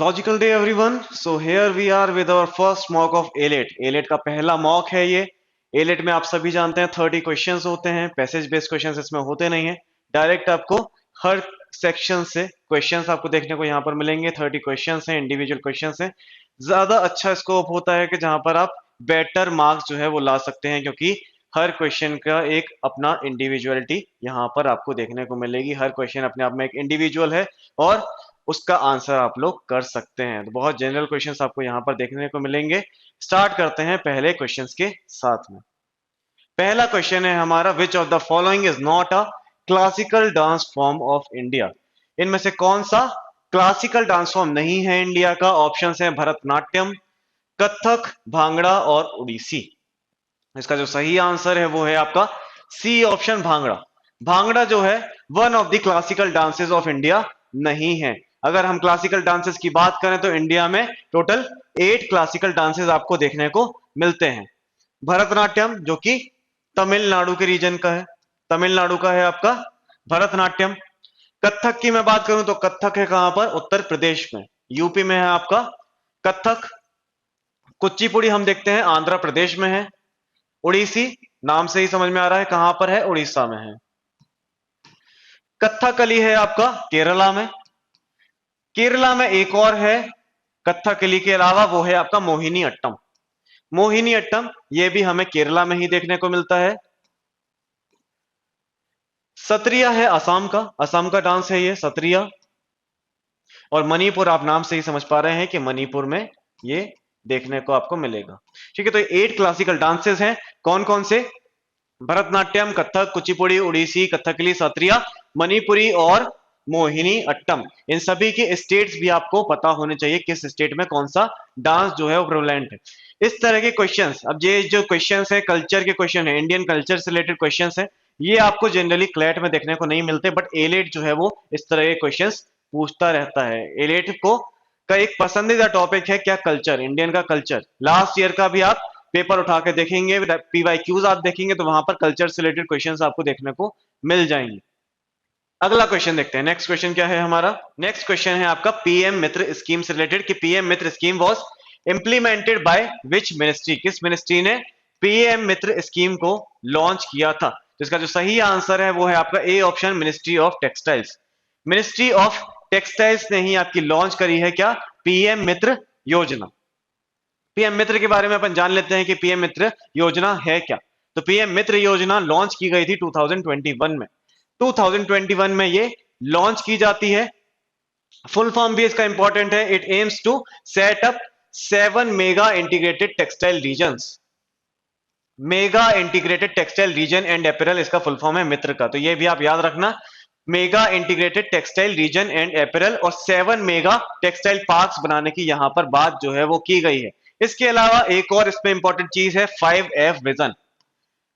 Logical day everyone. So here we are with our first mock of AILET. AILET का पहला mock है ये। AILET में आप सभी जानते हैं 30 क्वेश्चंस होते हैं। पैसेज बेस्ड क्वेश्चंस इसमें होते नहीं है। डायरेक्ट आपको हर सेक्शन से क्वेश्चंस आपको देखने को यहाँ पर मिलेंगे। 30 क्वेश्चंस हैं, इंडिविजुअल क्वेश्चंस हैं। ज्यादा अच्छा स्कोप होता है कि जहां पर आप बेटर मार्क्स जो है वो ला सकते हैं, क्योंकि हर क्वेश्चन का एक अपना इंडिविजुअलिटी यहाँ पर आपको देखने को मिलेगी। हर क्वेश्चन अपने आप में एक इंडिविजुअल है और उसका आंसर आप लोग कर सकते हैं। तो बहुत जनरल क्वेश्चंस आपको यहाँ पर देखने को मिलेंगे। स्टार्ट करते हैं पहले क्वेश्चंस के साथ में। पहला क्वेश्चन है हमारा, विच of the following is not a classical dance form of India. इनमें से कौन सा क्लासिकल डांस फॉर्म नहीं है इंडिया का? ऑप्शंस हैं भरतनाट्यम, कथक, भांगड़ा और उड़ीसी। इसका जो सही आंसर है वो है आपका सी ऑप्शन, भांगड़ा। भांगड़ा जो है one of the classical dances of India नहीं है। अगर हम क्लासिकल डांसेस की बात करें तो इंडिया में टोटल 8 क्लासिकल डांसेस आपको देखने को मिलते हैं। भरतनाट्यम जो कि तमिलनाडु के रीजन का है, तमिलनाडु का है आपका भरतनाट्यम। कथक की मैं बात करूं तो कथक है कहां पर? उत्तर प्रदेश में, यूपी में है आपका कथक। कुचिपुड़ी हम देखते हैं आंध्र प्रदेश में है। उड़ीसी नाम से ही समझ में आ रहा है कहां पर है, उड़ीसा में है। कथकली है आपका केरला में। केरला में एक और है कथकली के अलावा, वो है आपका मोहिनी अट्टम। मोहिनी अट्टम ये भी हमें केरला में ही देखने को मिलता है। सत्रिया है असम का, असम का डांस है ये सत्रिया। और मणिपुर आप नाम से ही समझ पा रहे हैं कि मणिपुर में ये देखने को आपको मिलेगा। ठीक है, तो 8 क्लासिकल डांसेस हैं। कौन कौन से? भरतनाट्यम, कथक, कुचिपुड़ी, उड़ीसी, कथकली, सत्रिया, मणिपुरी और मोहिनी अट्टम। इन सभी के स्टेट्स भी आपको पता होने चाहिए, किस स्टेट में कौन सा डांस जो है वो प्रेवलेंट है। इस तरह के क्वेश्चंस, अब ये जो क्वेश्चंस है कल्चर के क्वेश्चन है, इंडियन कल्चर से रिलेटेड क्वेश्चंस है, ये आपको जनरली क्लैट में देखने को नहीं मिलते, बट एलेट जो है वो इस तरह के क्वेश्चंस पूछता रहता है। एलेट को का एक पसंदीदा टॉपिक है क्या? कल्चर, इंडियन का कल्चर। लास्ट ईयर का भी आप पेपर उठा के देखेंगे, पीवाईक्यूज आप देखेंगे तो वहां पर कल्चर से रिलेटेड क्वेश्चंस आपको देखने को मिल जाएंगे। अगला क्वेश्चन देखते हैं। नेक्स्ट क्वेश्चन क्या है हमारा? नेक्स्ट क्वेश्चन है आपका पीएम मित्र स्कीम से रिलेटेड, कि PM Mitra scheme was implemented by which ministry. किस मिनिस्ट्री ने पीएम मित्र स्कीम को लॉन्च किया था? तो इसका जो सही आंसर है वो है आपका A option, ministry of textiles. Ministry of textiles ने ही आपकी लॉन्च करी है क्या? पीएम मित्र योजना। पीएम मित्र के बारे में अपन जान लेते हैं कि पीएम मित्र योजना है क्या। तो पीएम मित्र योजना लॉन्च की गई थी 2021 में। 2021 में ये लॉन्च की जाती है। फुल फॉर्म भी इसका इंपॉर्टेंट है। It aims to set up 7 mega integrated textile regions. Mega integrated textile region and apparel इसका फुल फॉर्म है मित्र का, तो ये भी आप याद रखना। Mega integrated textile region and apparel और 7 मेगा टेक्सटाइल पार्क्स बनाने की यहां पर बात जो है वो की गई है। इसके अलावा एक और इसमें इंपॉर्टेंट चीज है 5F विजन।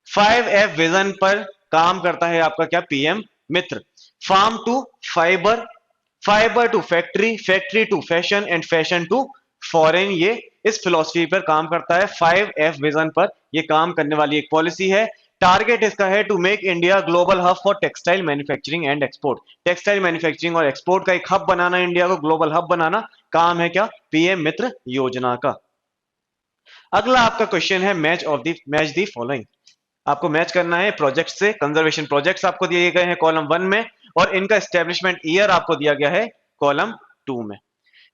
5F विजन पर काम करता है आपका क्या? PM MITRA. Farm to fibre, fibre to factory, factory to fashion and fashion to foreign, ये इस फिलॉसफी पर काम करता है। 5F विजन पर ये काम करने वाली एक पॉलिसी है। टारगेट इसका है to make India global hub for textile manufacturing and export. Textile manufacturing और एक्सपोर्ट का एक हब बनाना, इंडिया को ग्लोबल हब बनाना, काम है क्या? पीएम मित्र योजना का। अगला आपका क्वेश्चन है मैच दी फॉलोइंग। आपको मैच करना है प्रोजेक्ट से। कंजर्वेशन प्रोजेक्ट्स आपको दिए गए हैं कॉलम 1 में और इनका एस्टेब्लिशमेंट ईयर आपको दिया गया है कॉलम 2 में।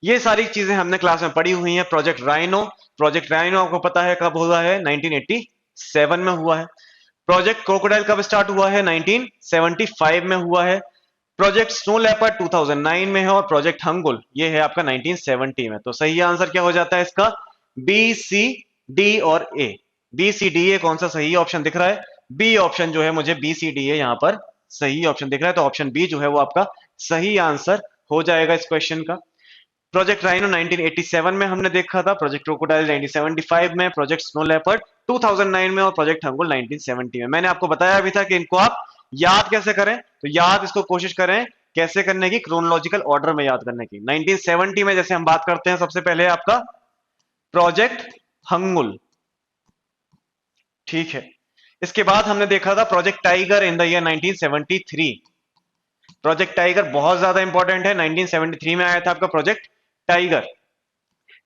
ये सारी चीजें हमने क्लास में पढ़ी हुई हैं। प्रोजेक्ट राइनो आपको पता है कब हुआ है? 1987 में हुआ है। प्रोजेक्ट क्रोकोडाइल कब स्टार्ट हुआ है? 1975 में हुआ है। प्रोजेक्ट स्नो लेपर्ड 2009 में है और प्रोजेक्ट हंगुल ये है आपका 1970 में। तो सही आंसर क्या हो जाता है इसका? बी, सी, डी और ए। बी सी डी ए कौन सा सही ऑप्शन दिख रहा है? बी ऑप्शन जो है मुझे बी सी डी ए यहां पर सही ऑप्शन दिख रहा है, तो ऑप्शन बी जो है वो आपका सही आंसर हो जाएगा इस क्वेश्चन का। प्रोजेक्ट राइनो 1987 में हमने देखा था, प्रोजेक्ट क्रोकोडाइल 1975 में, प्रोजेक्ट स्नो लेपर्ड 2009 में और प्रोजेक्ट हंगुल 1970 में। मैंने आपको बताया भी था कि इनको आप याद कैसे करें, तो याद इसको कोशिश करें कैसे करने की, क्रोनोलॉजिकल ऑर्डर में याद करने की। 1970 में जैसे हम बात करते हैं, सबसे पहले आपका प्रोजेक्ट हंगुल, ठीक है। इसके बाद हमने देखा था project tiger in the year 1973। Project tiger बहुत ज्यादा इंपॉर्टेंट है। 1973 में आया था आपका प्रोजेक्ट टाइगर।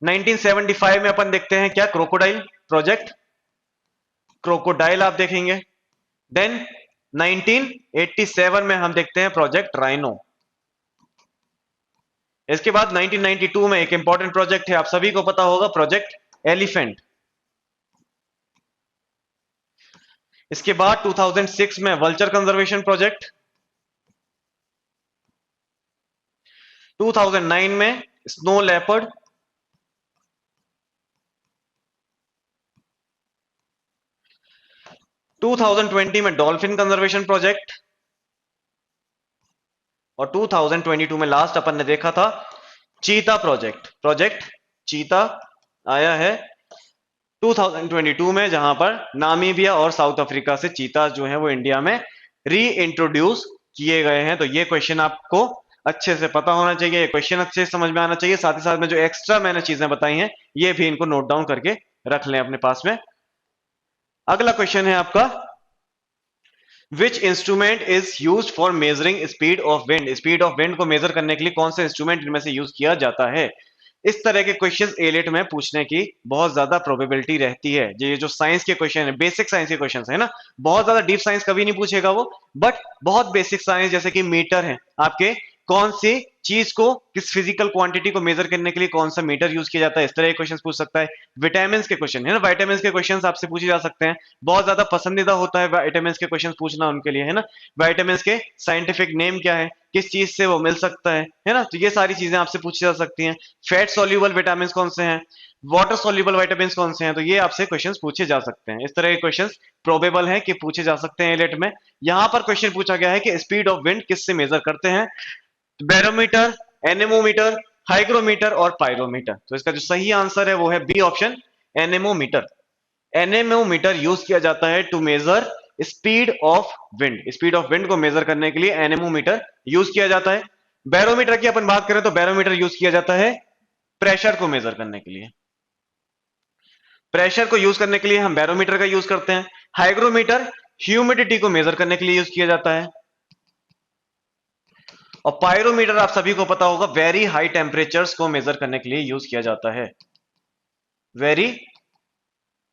1975 में अपन देखते हैं क्या, क्रोकोडाइल प्रोजेक्ट, क्रोकोडाइल आप देखेंगे। देन 1987 में हम देखते हैं प्रोजेक्ट राइनो। इसके बाद 1992 में एक इंपॉर्टेंट प्रोजेक्ट है, आप सभी को पता होगा, प्रोजेक्ट एलिफेंट। इसके बाद 2006 में वल्चर कंजर्वेशन प्रोजेक्ट। 2009 में स्नो लेपर्ड। 2020 में डॉल्फिन कंजर्वेशन प्रोजेक्ट। और 2022 में लास्ट अपन ने देखा था चीता प्रोजेक्ट, प्रोजेक्ट चीता आया है 2022 में, जहां पर नामीबिया और साउथ अफ्रीका से चीता जो है वो इंडिया में री इंट्रोड्यूस किए गए हैं। तो ये क्वेश्चन आपको अच्छे से पता होना चाहिए, ये क्वेश्चन अच्छे से समझ में आना चाहिए। साथ ही साथ में जो एक्स्ट्रा मैंने चीजें बताई हैं ये भी इनको नोट डाउन करके रख लें अपने पास में। अगला क्वेश्चन है आपका, which instrument is use for measuring speed of wind. Speed of wind को मेजर करने के लिए कौन सा इंस्ट्रूमेंट इनमें से यूज किया जाता है। इस तरह के क्वेश्चंस एलिट में पूछने की बहुत ज्यादा प्रोबेबिलिटी रहती है। ये जो साइंस के क्वेश्चन है, बेसिक साइंस के क्वेश्चंस है ना, बहुत ज्यादा डीप साइंस कभी नहीं पूछेगा वो, बट बहुत बेसिक साइंस जैसे कि मीटर है आपके, कौन सी चीज को, किस फिजिकल क्वांटिटी को मेजर करने के लिए कौन सा मीटर यूज किया जाता है, इस तरह के क्वेश्चन पूछ सकता है। विटामिन के क्वेश्चन है ना, विटामिन के क्वेश्चन आपसे पूछे जा सकते हैं, बहुत ज्यादा पसंदीदा होता है विटामिन के क्वेश्चन पूछना उनके लिए, है ना। विटामिन के साइंटिफिक नेम क्या है, किस चीज से वो मिल सकता है ना, तो ये सारी चीजें आपसे पूछी जा सकती हैं। फैट सोल्यूबल विटामिन कौन से हैं, वाटर सोल्यूबल विटामिन कौन से हैं, तो ये आपसे क्वेश्चंस पूछे जा सकते हैं। इस तरह के क्वेश्चंस प्रोबेबल है कि पूछे जा सकते हैं एलिट में। यहां पर क्वेश्चन पूछा गया है कि स्पीड ऑफ विंड किससे मेजर करते हैं, बैरोमीटर, एनेमोमीटर, हाइग्रोमीटर और पायरोमीटर। तो इसका जो सही आंसर है वो है B option, anemometer. Anemometer use किया जाता है to measure speed of wind. Speed of wind को मेजर करने के लिए एनेमोमीटर यूज किया जाता है। बैरोमीटर की अपन बात करें तो बैरोमीटर यूज किया जाता है प्रेशर को मेजर करने के लिए। प्रेशर को यूज करने के लिए हम बैरोमीटर का यूज करते हैं। हाइग्रोमीटर ह्यूमिडिटी को मेजर करने के लिए यूज किया जाता है। और पायरोमीटर आप सभी को पता होगा वेरी हाई टेम्परेचर्स को मेजर करने के लिए यूज किया जाता है। वेरी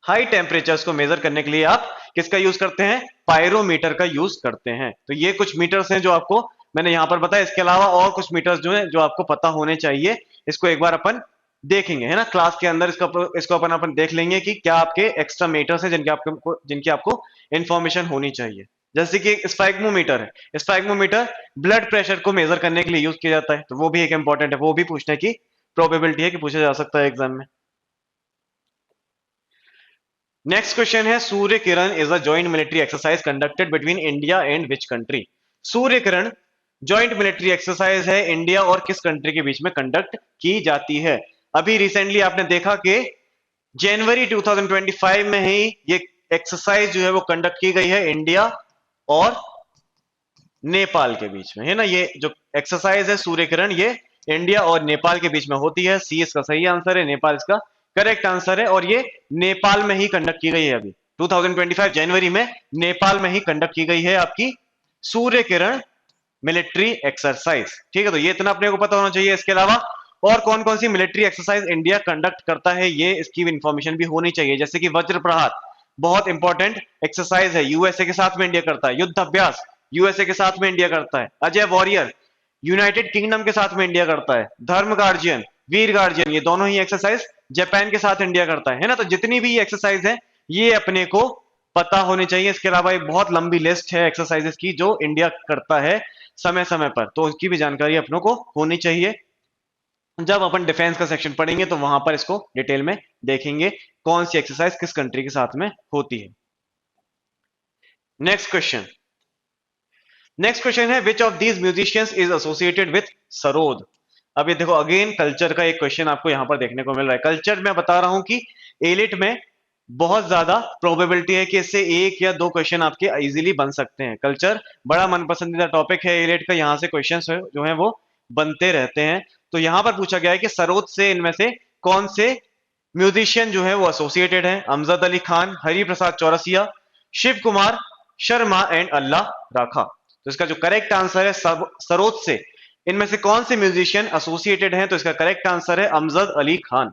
हाई टेम्परेचर्स को मेजर करने के लिए आप किसका यूज करते हैं, पायरोमीटर का यूज करते हैं। तो ये कुछ मीटर्स हैं जो आपको मैंने यहां पर बताया। इसके अलावा और कुछ मीटर्स जो हैं जो आपको पता होने चाहिए, इसको एक बार अपन देखेंगे, है ना, क्लास के अंदर इसको अपन देख लेंगे कि क्या आपके एक्स्ट्रा मीटर्स हैं जिनकी आपको इंफॉर्मेशन होनी चाहिए। जैसे कि स्फैग्मोमीटर है, स्फैग्मोमीटर ब्लड प्रेशर को मेजर करने के लिए यूज किया जाता है, तो वो भी एक इंपॉर्टेंट है, वो भी पूछने की प्रोबेबिलिटी है कि पूछा जा सकता है एग्जाम में। नेक्स्ट क्वेश्चन है, Surya Kiran is a joint military exercise conducted between India and which country. Surya Kiran joint military exercise है, इंडिया और किस कंट्री के बीच में कंडक्ट की जाती है। अभी रिसेंटली आपने देखा कि जनवरी 2025 में ही ये एक्सरसाइज जो है वो कंडक्ट की गई है इंडिया और नेपाल के बीच में, है ना। ये जो एक्सरसाइज है सूर्य किरण, ये इंडिया और नेपाल के बीच में होती है। सी इसका सही आंसर है, नेपाल इसका करेक्ट आंसर है, और ये नेपाल में ही कंडक्ट की गई है। अभी 2025 जनवरी में नेपाल में ही कंडक्ट की गई है आपकी सूर्य किरण मिलिट्री एक्सरसाइज। ठीक है, तो ये इतना अपने को पता होना चाहिए। इसके अलावा और कौन कौन सी मिलिट्री एक्सरसाइज इंडिया कंडक्ट करता है, ये इसकी इंफॉर्मेशन भी होनी चाहिए। जैसे कि वज्र प्रहार बहुत इंपॉर्टेंट एक्सरसाइज है, यूएसए के साथ में इंडिया करता है। युद्ध अभ्यास यूएसए के साथ में इंडिया करता है। अजय वॉरियर यूनाइटेड किंगडम के साथ में इंडिया करता है। धर्म गार्जियन, वीर गार्जियन, ये दोनों ही एक्सरसाइज जापान के साथ इंडिया करता है ना। तो जितनी भी एक्सरसाइज है ये अपने को पता होनी चाहिए। इसके अलावा एक बहुत लंबी लिस्ट है एक्सरसाइजेस की जो इंडिया करता है समय समय पर, तो उसकी भी जानकारी अपनों को होनी चाहिए। जब अपन डिफेंस का सेक्शन पढ़ेंगे तो वहां पर इसको डिटेल में देखेंगे कौन सी एक्सरसाइज किस कंट्री के साथ में होती है। नेक्स्ट क्वेश्चन, नेक्स्ट क्वेश्चन है, which of these musicians is associated with sarod. अभी देखो अगेन कल्चर का एक क्वेश्चन आपको यहां पर देखने को मिल रहा है। कल्चर मैं बता रहा हूं कि एलिट में बहुत ज्यादा प्रोबेबिलिटी है कि इससे एक या दो क्वेश्चन आपके इजीली बन सकते हैं। कल्चर बड़ा मनपसंदीदा टॉपिक है एलिट का, यहां से क्वेश्चन जो है वो बनते रहते हैं। तो यहां पर पूछा गया है कि सरोद से इनमें से कौन से म्यूजिशियन जो है वो एसोसिएटेड है। अमजद अली खान, हरि प्रसाद चौरसिया, शिव कुमार शर्मा एंड अल्लाह राखा। तो इसका जो करेक्ट आंसर है सरोद से इनमें से कौन से म्यूजिशियन एसोसिएटेड हैं? तो इसका करेक्ट आंसर है अमजद अली खान।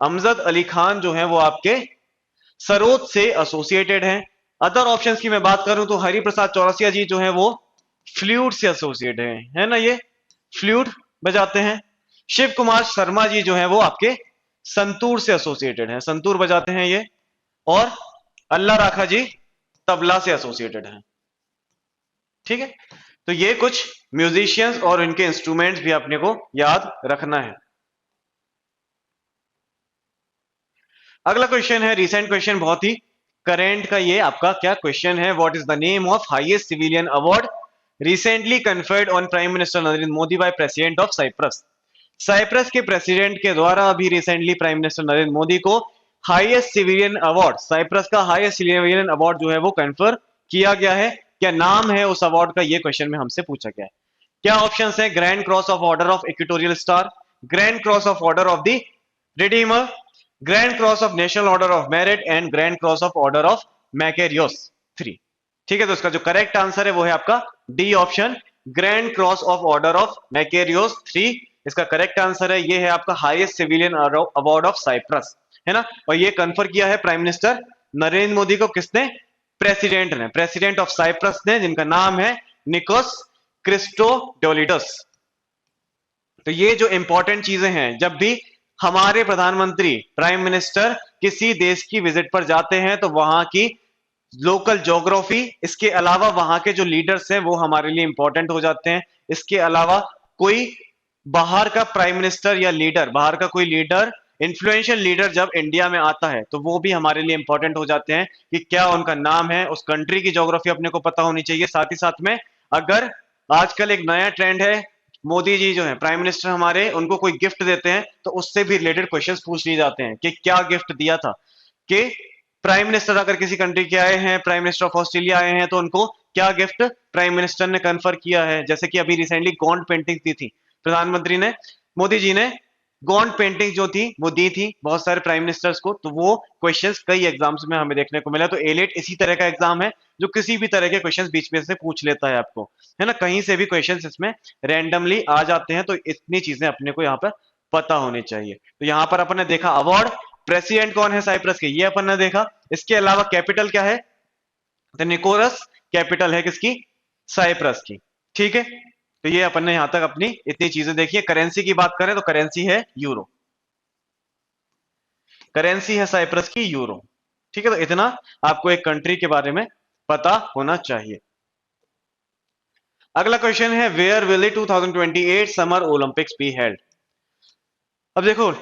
अमजद अली खान जो है वो आपके सरोद से एसोसिएटेड हैं। अदर ऑप्शंस की मैं बात करूं तो हरिप्रसाद चौरसिया जी जो है वो फ्लूट से एसोसिएटेड हैं, है ना, ये फ्लूट बजाते हैं। शिव कुमार शर्मा जी जो है वो आपके संतूर से एसोसिएटेड हैं, संतूर बजाते हैं ये। और अल्लाह राखा जी तबला से एसोसिएटेड हैं। ठीक है, तो ये कुछ म्यूजिशियंस और इनके इंस्ट्रूमेंट्स भी अपने को याद रखना है। अगला क्वेश्चन है रिसेंट क्वेश्चन, बहुत ही करेंट का ये आपका क्या क्वेश्चन है, what is the name of highest civilian award recently conferred on prime minister Narendra Modi by president of Cyprus? Cyprus के प्रेसिडेंट के द्वारा अभी recently prime minister Narendra Modi को हाईएस्ट सिविलियन अवार्ड, साइप्रस का हाईएस्ट सिविलियन अवार्ड जो है वो कन्फर किया गया है। क्या नाम है उस अवार्ड का, ये क्वेश्चन में हमसे पूछा गया है। क्या ऑप्शन है? Grand cross of order of equatorial star, grand cross of order of the redeemer, grand cross of national order of merit and grand cross of order of Makarios 3। ठीक है, तो इसका जो करेक्ट आंसर है वो है आपका D option, grand cross of order of Makarios 3 इसका करेक्ट आंसर है। ये है आपका highest civilian award of Cyprus, है ना। और ये कन्फर किया है प्राइम मिनिस्टर नरेंद्र मोदी को, किसने? प्रेसिडेंट ने, प्रेसिडेंट ऑफ साइप्रस ने, जिनका नाम है निकोस क्रिस्टोडोलिडस। तो ये जो इंपॉर्टेंट चीजें हैं, जब भी हमारे प्रधानमंत्री प्राइम मिनिस्टर किसी देश की विजिट पर जाते हैं तो वहां की लोकल ज्योग्राफी, इसके अलावा वहां के जो लीडर्स हैं वो हमारे लिए इंपॉर्टेंट हो जाते हैं। इसके अलावा कोई बाहर का प्राइम मिनिस्टर या लीडर, बाहर का कोई लीडर, इन्फ्लुएंशियल लीडर जब इंडिया में आता है तो वो भी हमारे लिए इंपॉर्टेंट हो जाते हैं कि क्या उनका नाम है, उस कंट्री की ज्योग्राफी अपने को पता होनी चाहिए। साथ ही साथ में अगर आजकल एक नया ट्रेंड है, मोदी जी जो है प्राइम मिनिस्टर हमारे, उनको कोई गिफ्ट देते हैं तो उससे भी रिलेटेड क्वेश्चंस पूछ लिए जाते हैं कि क्या गिफ्ट दिया था। कि प्राइम मिनिस्टर अगर किसी कंट्री के आए हैं, प्राइम मिनिस्टर ऑफ ऑस्ट्रेलिया आए हैं, तो उनको क्या गिफ्ट प्राइम मिनिस्टर ने कन्फर किया है। जैसे कि अभी रिसेंटली गॉन्ड पेंटिंग दी थी प्रधानमंत्री ने, मोदी जी ने गॉन्ड पेंटिंग जो थी वो दी थी बहुत सारे प्राइम मिनिस्टर्स को। तो वो क्वेश्चंस कई एग्जाम्स में हमें देखने को मिला। तो एलेट इसी तरह का एग्जाम है जो किसी भी तरह के क्वेश्चंस बीच में से पूछ लेता है आपको, है ना। कहीं से भी क्वेश्चंस इसमें रैंडमली आ जाते हैं, तो इतनी चीजें अपने को यहाँ पर पता होनी चाहिए। तो यहाँ पर अपन ने देखा अवार्ड, प्रेसिडेंट कौन है साइप्रस के, ये अपन ने देखा। इसके अलावा कैपिटल क्या है? तो निकोरस कैपिटल है किसकी? साइप्रस की। ठीक है, तो ये अपन ने यहां तक अपनी इतनी चीजें देखी है। करेंसी की बात करें तो करेंसी है यूरो, करेंसी है साइप्रस की यूरो। ठीक है, तो इतना आपको एक कंट्री के बारे में पता होना चाहिए। अगला क्वेश्चन है where will 2028 summer Olympics be held? अब देखो,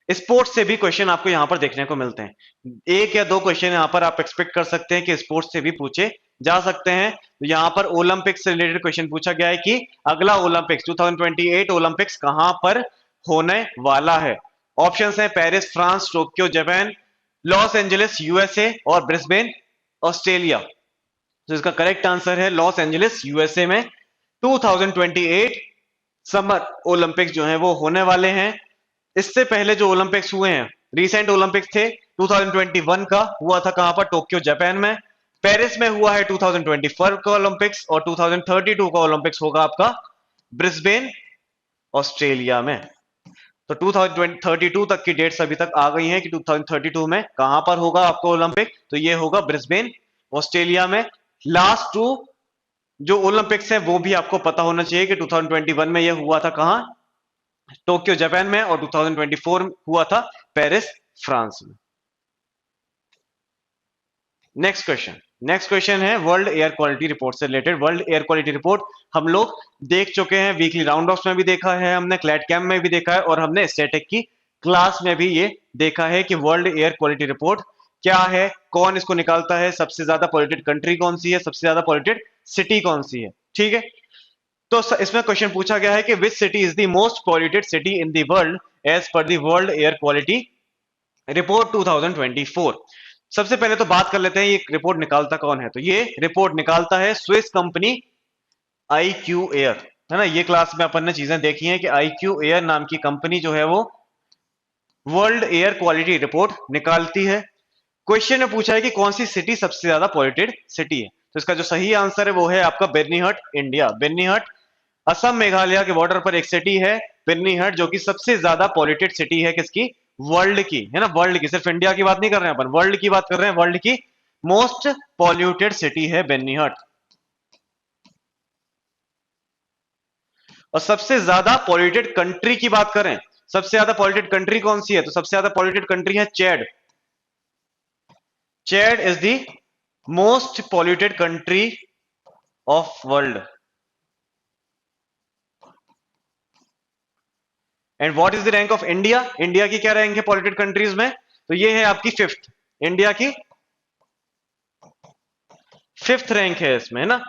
स्पोर्ट्स से भी क्वेश्चन आपको यहां पर देखने को मिलते हैं। एक या दो क्वेश्चन यहां पर आप एक्सपेक्ट कर सकते हैं कि स्पोर्ट्स से भी पूछे जा सकते हैं। तो यहां पर ओलंपिक्स से रिलेटेड क्वेश्चन पूछा गया है कि अगला ओलंपिक्स 2028 ओलंपिक्स कहां पर होने वाला है। ऑप्शंस हैं Paris France, Tokyo Japan, Los Angeles USA और ब्रिस्बेन ऑस्ट्रेलिया। तो इसका करेक्ट आंसर है लॉस एंजलिस यूएसए में 2028 समर ओलंपिक्स जो है वो होने वाले हैं। इससे पहले जो ओलंपिक्स हुए हैं, रिसेंट ओलंपिक्स थे 2021 का हुआ था कहां पर? टोक्यो जापान में। पेरिस में हुआ है 2024 का ओलंपिक्स, और 2032 का ओलंपिक्स होगा आपका ब्रिस्बेन ऑस्ट्रेलिया में। तो 2032 तक की डेट्स अभी तक आ गई हैं कि 2032 में कहां पर होगा आपको ओलंपिक? तो ये होगा ब्रिस्बेन ऑस्ट्रेलिया में। लास्ट टू जो ओलंपिक्स है वो भी आपको पता होना चाहिए कि 2021 में ये हुआ था कहां? टोक्यो जापान में, और 2024 हुआ था पेरिस फ्रांस में। नेक्स्ट क्वेश्चन है वर्ल्ड एयर क्वालिटी रिपोर्ट से related. World air quality report हम लोग देख चुके हैं, वीकली राउंड ऑफ में भी देखा है हमने, क्लैट कैम्प में भी देखा है, और हमने स्टैटिक की क्लास में भी ये देखा है कि वर्ल्ड एयर क्वालिटी रिपोर्ट क्या है, कौन इसको निकालता है, सबसे ज्यादा पॉल्यूटेड कंट्री कौन सी है, सबसे ज्यादा पॉल्यूटेड सिटी कौन सी है। ठीक है, तो इसमें क्वेश्चन पूछा गया है कि which city is the most polluted city in the world as per the world air quality report 2024। सबसे पहले तो बात कर लेते हैं ये रिपोर्ट निकालता कौन है। तो ये रिपोर्ट निकालता है स्विस कंपनी IQ एयर, है ना। ये क्लास में अपन ने चीजें देखी हैं कि IQ एयर नाम की कंपनी जो है वो वर्ल्ड एयर क्वालिटी रिपोर्ट निकालती है। क्वेश्चन में पूछा है कि कौन सी सिटी सबसे ज्यादा पॉल्यूटेड सिटी है। तो इसका जो सही आंसर है वो है आपका बेर्नीहट, इंडिया। बेर्नीहट असम मेघालय के बॉर्डर पर एक सिटी है पिन्नीहट, जो कि सबसे ज्यादा पॉल्यूटेड सिटी है किसकी, वर्ल्ड की, है ना, वर्ल्ड की, सिर्फ इंडिया की बात नहीं कर रहे हैं अपन, वर्ल्ड की बात कर रहे हैं, वर्ल्ड की मोस्ट पॉल्यूटेड सिटी है बेन्नीहट। और सबसे ज्यादा पॉल्यूटेड कंट्री की बात करें, सबसे ज्यादा पॉल्यूटेड कंट्री कौन सी है, तो सबसे ज्यादा पॉल्यूटेड कंट्री है Chad. Chad is the most polluted country of world. And what is the rank of India, India की क्या रैंक है पॉल्यूटेड कंट्रीज में, तो ये है आपकी फिफ्थ, इंडिया की फिफ्थ रैंक है इसमें, है ना,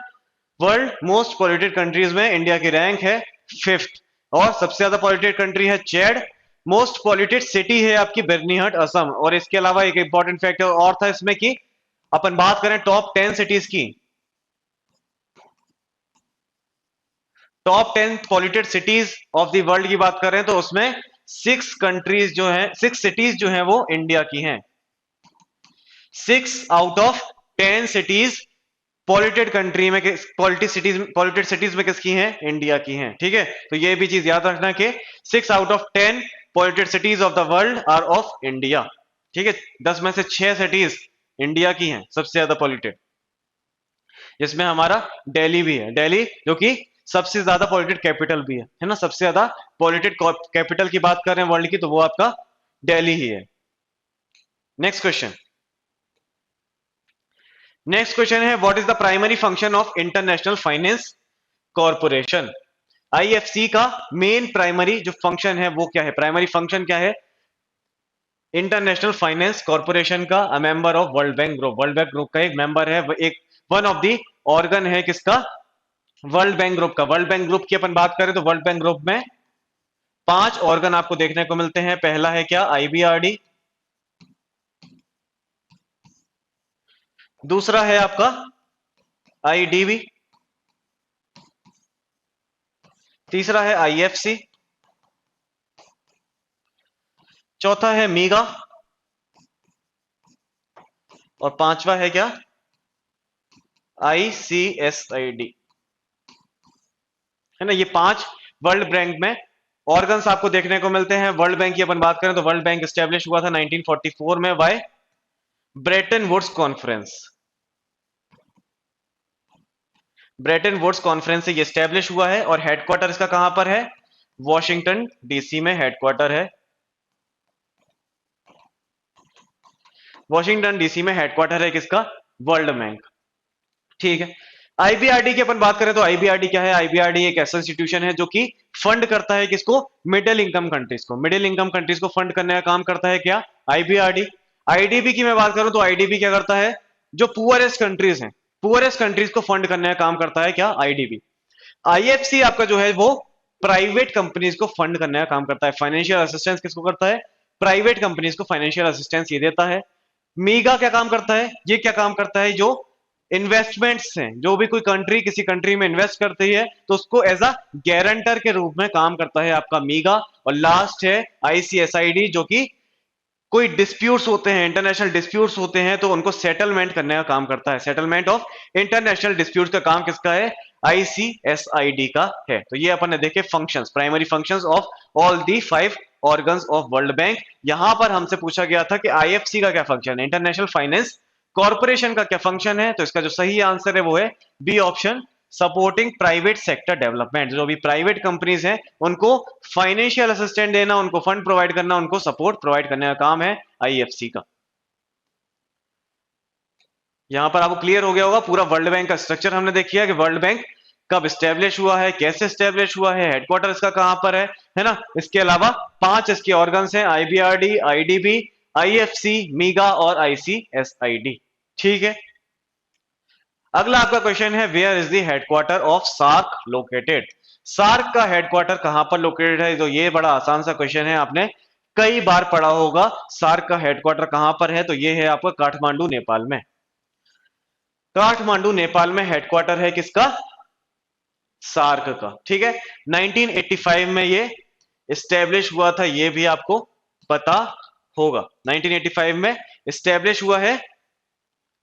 वर्ल्ड मोस्ट पॉल्यूटेड कंट्रीज में इंडिया की रैंक है फिफ्थ। और सबसे ज्यादा पॉल्यूटेड कंट्री है चैड, मोस्ट पॉल्यूटेड सिटी है आपकी बेरनीहट असम। और इसके अलावा एक इंपॉर्टेंट फैक्टर और था इसमें कि अपन बात करें टॉप 10 सिटीज की, top 10 polluted cities of the world की बात करें तो उसमें 6 कंट्रीज जो है, 6 सिटीज जो है वो इंडिया की हैं। 6 out of 10 cities polluted country में, पॉल्यूटेड सिटीज में किसकी हैं, इंडिया की हैं, ठीक है। तो ये भी चीज याद रखना कि 6 out of 10 polluted cities of the world are of India, ठीक है। 10 में से 6 सिटीज इंडिया की हैं सबसे ज्यादा पॉल्यूटेड, जिसमें हमारा दिल्ली भी है, दिल्ली जो कि सबसे ज्यादा पॉल्यूटेड कैपिटल भी है ना, सबसे ज्यादा पॉल्यूटेड कैपिटल की बात कर रहे हैं वर्ल्ड की, तो वो आपका दिल्ली ही है। नेक्स्ट क्वेश्चन, नेक्स्ट क्वेश्चन है what is the primary function of international finance corporation. IFC का मेन प्राइमरी जो फंक्शन है वो क्या है, प्राइमरी फंक्शन क्या है, इंटरनेशनल फाइनेंस कॉर्पोरेशन का a member of world bank group, world bank group का एक मेंबर है, एक वन ऑफ द ऑर्गन है किसका, वर्ल्ड बैंक ग्रुप का। वर्ल्ड बैंक ग्रुप की अपन बात करें तो वर्ल्ड बैंक ग्रुप में 5 ऑर्गन आपको देखने को मिलते हैं। पहला है क्या, आईबीआरडी, दूसरा है आपका आईडीबी, तीसरा है आईएफसी, चौथा है मीगा, और पांचवा है क्या, आईसीएसआईडी, है ना। ये 5 वर्ल्ड बैंक में ऑर्गन्स आपको देखने को मिलते हैं। वर्ल्ड बैंक की अपन बात करें तो वर्ल्ड बैंक एस्टेब्लिश हुआ था 1944 में by Bretton Woods conference, Bretton Woods conference से ये एस्टेब्लिश हुआ है। और हेडक्वार्टर इसका कहां पर है, वॉशिंगटन डीसी में हेडक्वार्टर है, वॉशिंगटन डीसी में हेडक्वार्टर है किसका, वर्ल्ड बैंक, ठीक है। आईबीआरडी की अपन बात करें तो आईबीआरडी क्या है, आईबीआरडी एक ऐसा इंस्टीट्यूशन है जो कि फंड करता है किसको, मिडिल इनकम कंट्रीज को, मिडिल इनकम कंट्रीज को फंड करने का काम करता है क्या, आईबीआरडी। आईडीबी की मैं बात करूं तो आईडीबी क्या करता है, जो पुअरेस्ट कंट्रीज हैं, पुअरेस्ट कंट्रीज को फंड करने का काम करता है क्या, आईडीबी। आईएफसी आपका जो है वो प्राइवेट कंपनीज को फंड करने का काम करता है, फाइनेंशियल असिस्टेंस किसको करता है, प्राइवेट कंपनीज को फाइनेंशियल असिस्टेंस ये देता है। मीगा क्या काम करता है, ये क्या काम करता है, जो इन्वेस्टमेंट्स हैं, जो भी कोई कंट्री किसी कंट्री में इन्वेस्ट करती है तो उसको एज अ गारंटर के रूप में काम करता है आपका मीगा। और लास्ट है आईसीएसआईडी, जो कि कोई डिस्प्यूट्स होते हैं, इंटरनेशनल डिस्प्यूट्स होते हैं तो उनको सेटलमेंट करने का काम करता है, सेटलमेंट ऑफ इंटरनेशनल डिस्प्यूट्स का काम किसका है, आईसीएसआईडी का है। तो ये अपन ने देखे functions, primary functions of all the 5 organs of world bank. यहां पर हमसे पूछा गया था कि आईएफसी का क्या फंक्शन है, इंटरनेशनल फाइनेंस कॉर्पोरेशन का क्या फंक्शन है, तो इसका जो सही आंसर है वो है B option, supporting private sector development. जो भी प्राइवेट कंपनीज हैं उनको फाइनेंशियल असिस्टेंट देना, उनको फंड प्रोवाइड करना, उनको सपोर्ट प्रोवाइड करने का काम है आईएफसी का। यहां पर आपको क्लियर हो गया होगा पूरा वर्ल्ड बैंक का स्ट्रक्चर हमने देखिए कि वर्ल्ड बैंक कब स्टैब्लिश हुआ है, कैसे स्टैब्लिश हुआ है, हेडक्वार्टर इसका कहां पर है ना। इसके अलावा 5 इसके ऑर्गन्स हैं, आईबीआरडी, आईडीबी, आईएफसी, मीगा और आईसीएसआईडी, ठीक है। अगला आपका क्वेश्चन है where is the headquarter of SAARC located. SAARC का हेडक्वार्टर कहां पर लोकेटेड है, तो ये बड़ा आसान सा क्वेश्चन है, आपने कई बार पढ़ा होगा। सार्क का हेडक्वार्टर कहां पर है, तो ये है आपका काठमांडू नेपाल में, काठमांडू नेपाल में हेडक्वार्टर है किसका, सार्क का, ठीक है। 1985 में ये स्टैब्लिश हुआ था, ये भी आपको पता होगा। 1985 में स्टैब्लिश हुआ है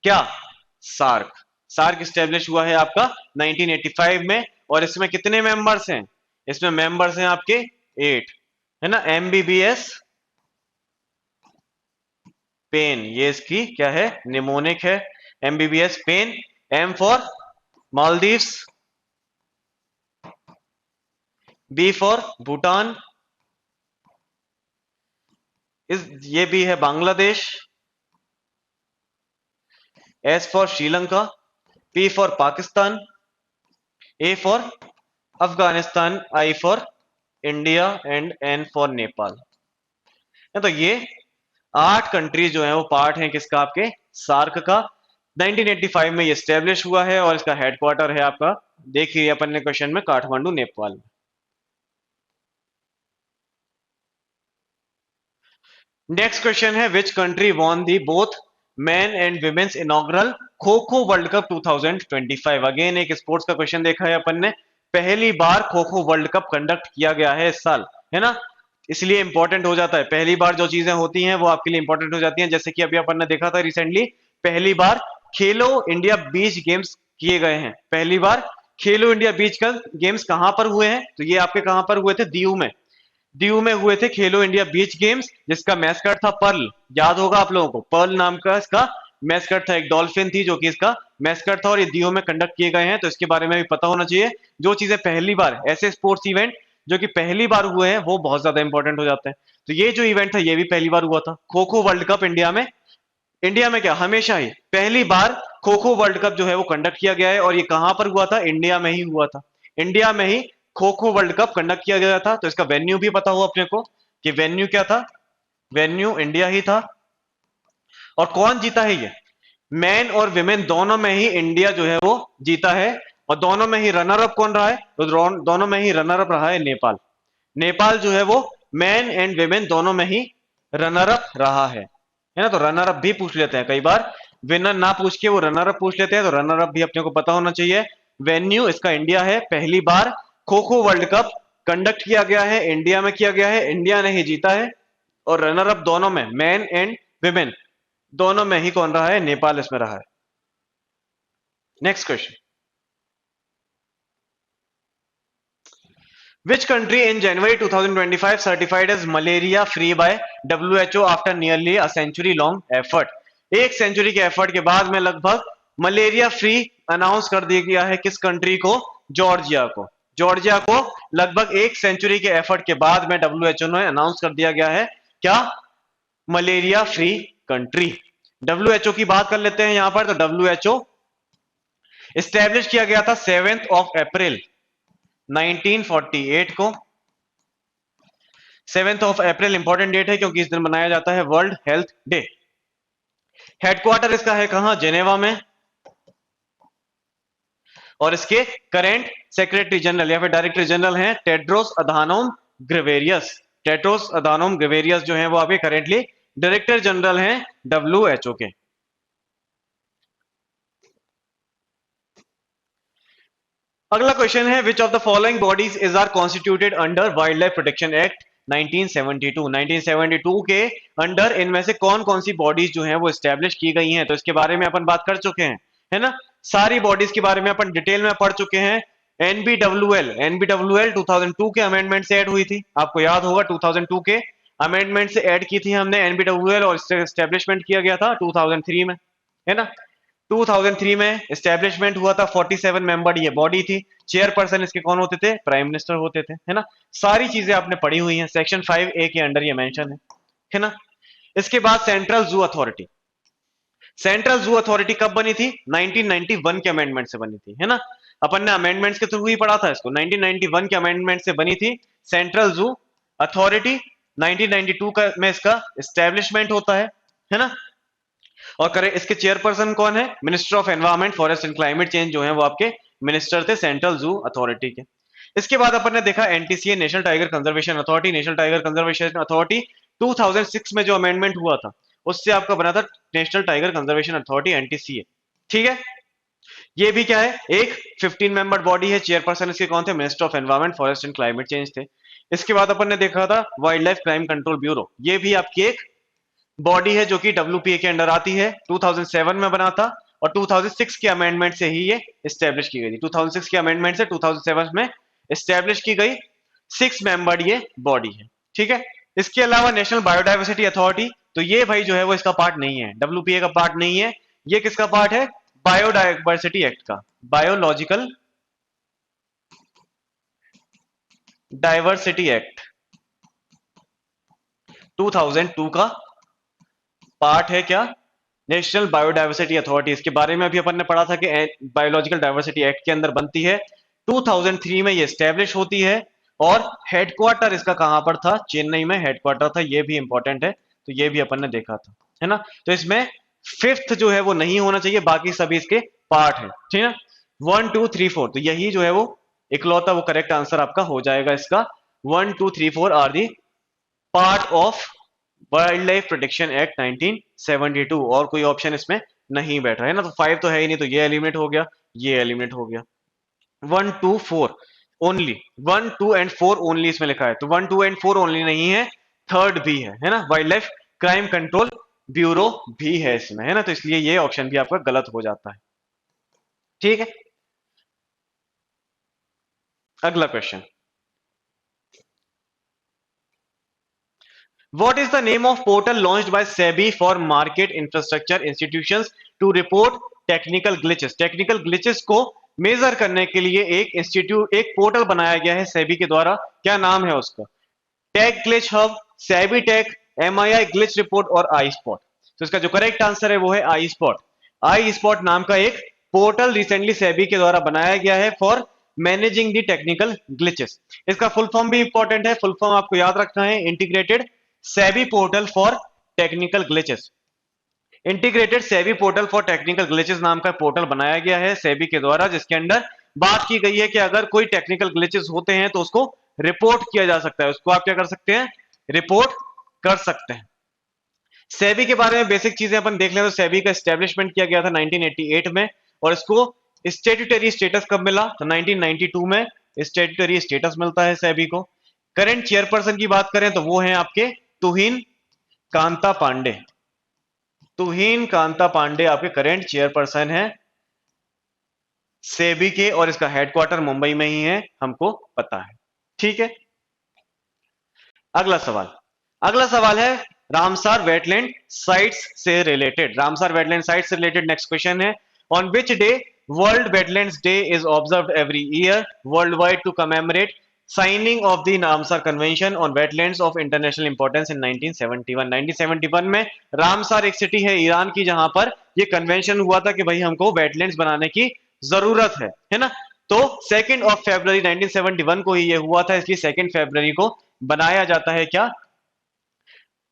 क्या, सार्क, सार्क स्टैब्लिश हुआ है आपका 1985 में। और इसमें कितने मेंबर्स हैं? इसमें मेंबर्स हैं आपके 8, है ना। एमबीबीएस पेन, ये इसकी क्या है? निमोनिक है। MBBS pen. M for Maldives, B for Bhutan, ये भी है Bangladesh. S for Sri Lanka, P for Pakistan, A for Afghanistan, I for India and N for Nepal. तो ये 8 कंट्रीज जो है वो पार्ट हैं किसका? आपके सार्क का। 1985 में ये स्टेब्लिश हुआ है और इसका हेडक्वार्टर है आपका, देखिए अपन ने क्वेश्चन में, काठमांडू नेपाल में। नेक्स्ट क्वेश्चन है which country won the both man and women's inaugural kho kho world cup 2025। Again एक स्पोर्ट्स का क्वेश्चन देखा है अपन ने। पहली बार kho kho world cup conduct किया गया है इस साल, है ना। इसलिए इंपॉर्टेंट हो जाता है, पहली बार जो चीजें होती हैं वो आपके लिए इंपॉर्टेंट हो जाती हैं। जैसे कि अभी अपन ने देखा था रिसेंटली, पहली बार खेलो इंडिया बीच गेम्स किए गए हैं। पहली बार खेलो इंडिया बीच का गेम्स कहां पर हुए हैं? तो ये आपके कहां पर हुए थे? दीव में। दीव में हुए थे खेलो इंडिया बीच गेम्स, जिसका मैस्कट था पर्ल। याद होगा आप लोगों को, पर्ल नाम का इसका मैस्कट था। एक डॉल्फिन थी जो कि इसका मैस्कट था, और ये दीव में कंडक्ट किए गए हैं, तो इसके बारे में भी पता होना चाहिए। जो चीजें पहली बार, ऐसे स्पोर्ट्स इवेंट जो कि पहली बार हुए हैं वो बहुत ज्यादा इंपॉर्टेंट हो जाते हैं। तो ये जो इवेंट था ये भी पहली बार हुआ था, kho kho world cup India में। इंडिया में क्या, हमेशा ही पहली बार खो खो वर्ल्ड कप जो है वो कंडक्ट किया गया है, और ये कहां पर हुआ था? इंडिया में ही हुआ था। इंडिया में ही kho kho world cup conduct किया गया था। तो इसका वेन्यू भी पता हो अपने को कि वेन्यू क्या था? वेन्यू इंडिया ही था। और कौन जीता है ये? मैन और विमेन दोनों में ही इंडिया जो है वो जीता है। और दोनों में ही रनर अप कौन रहा है? तो दोनों में ही रनर अप रहा है नेपाल। नेपाल जो है वो मैन एंड विमेन दोनों में ही रनर अप रहा है ना। तो रनर अप भी पूछ लेते हैं कई बार, विनर ना पूछ के वो रनर अप पूछ लेते हैं, तो रनर अप भी अपने को पता होना चाहिए। वेन्यू इसका इंडिया है, पहली बार kho kho world cup conduct किया गया है, इंडिया में किया गया है, इंडिया ने ही जीता है। और रनर अप दोनों में, मैन एंड विमेन दोनों में ही कौन रहा है? नेपाल इसमें रहा है। Next question, which country in January 2025 certified as malaria free by WHO after nearly a century long effort? एक सेंचुरी के एफर्ट के बाद में लगभग मलेरिया फ्री अनाउंस कर दिया गया है। किस कंट्री को? जॉर्जिया को। जॉर्जिया को लगभग एक सेंचुरी के एफर्ट के बाद में WHO ने अनाउंस कर दिया गया है क्या? Malaria free country. WHO की बात कर लेते हैं यहां पर। तो WHO एस्टेब्लिश किया गया था 7 अप्रैल 1948 को। 7 अप्रैल इंपॉर्टेंट डेट है क्योंकि इस दिन मनाया जाता है वर्ल्ड हेल्थ डे। हेडक्वार्टर इसका है कहां? जेनेवा में। और इसके करेंट सेक्रेटरी जनरल या फिर डायरेक्टर जनरल हैं Tedros Adhanom Ghebreyesus. Tedros Adhanom Ghebreyesus जो हैं वो अभी करेंटली डायरेक्टर जनरल हैं WHO के। अगला क्वेश्चन है which of the following bodies is are constituted under wildlife protection act 1972। 1972 के अंडर इनमें से कौन कौन सी बॉडीज जो हैं वो एस्टेब्लिश की गई हैं? तो इसके बारे में अपन बात कर चुके हैं, है ना। सारी बॉडीज के बारे में अपन डिटेल में पढ़ चुके हैं। एनबीडब्ल्यूएल 2002 के अमेंडमेंट से ऐड हुई थी, आपको याद होगा। 2002 के अमेंडमेंट से ऐड की थी हमने एनबीडब्ल्यूएल, और इससे एस्टेब्लिशमेंट किया गया था 2003 में, है ना। 2003 में एस्टेब्लिशमेंट हुआ था। 47 मेंबर ये बॉडी थी। चेयरपर्सन इसके कौन होते थे? प्राइम मिनिस्टर होते थे, है ना। सारी चीजें आपने पढ़ी हुई हैं, सेक्शन 5A के अंडर ये मेंशन है ना। इसके बाद central zoo authority. Central zoo authority कब बनी थी? 1991 के अमेंडमेंट से बनी थी, है ना। अपन ने अमेंडमेंट्स के थ्रू ही पढ़ा था इसको। 1991 के अमेंडमेंट से बनी थी सेंट्रल जू अथॉरिटी। 1992 का में इसका एस्टेब्लिशमेंट होता है ना। और करे इसके चेयरपर्सन कौन है? Minister of environment, forest and climate change जो है वो आपके मिनिस्टर थे सेंट्रल जू अथॉरिटी के। इसके बाद अपन ने देखा NTCA, national tiger conservation authority. National tiger conservation authority 2006 में जो अमेंडमेंट हुआ था उससे आपका बना था national tiger conservation authority, NTCA. ठीक है, ये भी क्या है? एक 15 मेंबर बॉडी है। चेयरपर्सन इसके कौन थे? Minister of environment, forest and climate change थे। इसके बाद अपन ने देखा था wild life crime control bureau. ये भी आपकी एक बॉडी है जो कि WPA के अंडर आती है। 2007 में बना था और 2006 के अमेंडमेंट से ही ये स्टैब्लिश की गई थी। 2006 के अमेंडमेंट से 2007 में स्टैब्लिश की गई 6 मेंबर्ड ये बॉडी है। ठीक है, इसके अलावा नेशनल बायोडाइवर्सिटी अथॉरिटी, तो ये भाई जो है वो इसका पार्ट नहीं है, WPA का पार्ट नहीं है। ये किसका पार्ट है? बायोडाइवर्सिटी एक्ट का, बायोलॉजिकल डाइवर्सिटी एक्ट 2002 का पार्ट है क्या? National biodiversity authority. इसके बारे में अभी अपन ने पढ़ा था कि बायोलॉजिकल डाइवर्सिटी एक्ट के अंदर बनती है, 2003 में ये स्टैब्लिश होती है। और हेडक्वार्टर इसका कहां पर था? चेन्नई में हेडक्वार्टर था, ये भी इंपॉर्टेंट है, तो ये भी अपन ने देखा था, है ना। तो इसमें फिफ्थ जो है वो नहीं होना चाहिए, बाकी सभी इसके पार्ट है, ठीक है। 1 2 3 4, तो यही जो है वो इकलौता वो करेक्ट आंसर आपका हो जाएगा इसका। 1 2 3 4 are the part of wildlife protection act 1972, और कोई ऑप्शन इसमें नहीं बैठ रहा है ना। तो 5 तो है ही नहीं, तो ये एलिमिनेट हो गया, ये एलिमिनेट हो गया। 1 2 4 ओनली, 1 2 एंड 4 ओनली इसमें लिखा है, तो 1 2 एंड 4 ओनली नहीं है, थर्ड भी है ना, wild life crime control bureau भी है इसमें, है ना। तो इसलिए ये ऑप्शन भी आपका गलत हो जाता है। ठीक है, अगला question, What is the name of portal launched by SEBI for market infrastructure institutions to report technical glitches? Technical glitches को मेजर करने के लिए एक पोर्टल बनाया गया है सेबी के द्वारा, क्या नाम है उसका? Tech glitch hub, SEBI tech, MII glitch report और आई स्पॉट। तो इसका जो करेक्ट आंसर है वो है आई स्पॉट। आई स्पॉट नाम का एक पोर्टल रिसेंटली सेबी के द्वारा बनाया गया है for managing the technical glitches. इसका फुल फॉर्म भी इंपॉर्टेंट है, फुल फॉर्म आपको याद रखना है, integrated SEBI portal for technical glitches. Integrated SEBI portal for technical glitches नाम का पोर्टल बनाया गया है सेबी के द्वारा, जिसके अंदर बात की गई है कि अगर कोई टेक्निकल ग्लिचेस होते हैं तो उसको रिपोर्ट किया जा सकता है, उसको आप क्या कर सकते हैं? रिपोर्ट कर सकते हैं। सेबी के बारे में बेसिक चीजें अपन देख लें तो सेबी का एस्टेब्लिशमेंट किया गया था 1988 में, और इसको स्टेट्यूटरी स्टेटस कब मिला? तो 1992 में स्टेट्यूटरी स्टेटस मिलता है सेबी को। करंट चेयरपर्सन की बात करें तो वो है आपके तुहिन कांता पांडे। तुहिन कांता पांडे आपके करंट चेयरपर्सन है सेबी के, और इसका हेडक्वार्टर मुंबई में ही है, हमको पता है। ठीक है, अगला सवाल, अगला सवाल है रामसार वेटलैंड साइट्स से रिलेटेड। रामसार वेटलैंड साइट्स से रिलेटेड नेक्स्ट क्वेश्चन है, on which day world wetlands day is observed every year worldwide to commemorate signing of the Ramsar convention on wetlands of international importance in 1971। 1971 में Ramsar एक city है Iran की, जहां पर यह convention हुआ था कि भाई हमको वेटलैंड्स बनाने की जरूरत है ना। तो 2 फरवरी 1971 को ही यह हुआ था, इसलिए 2 फरवरी को बनाया जाता है क्या?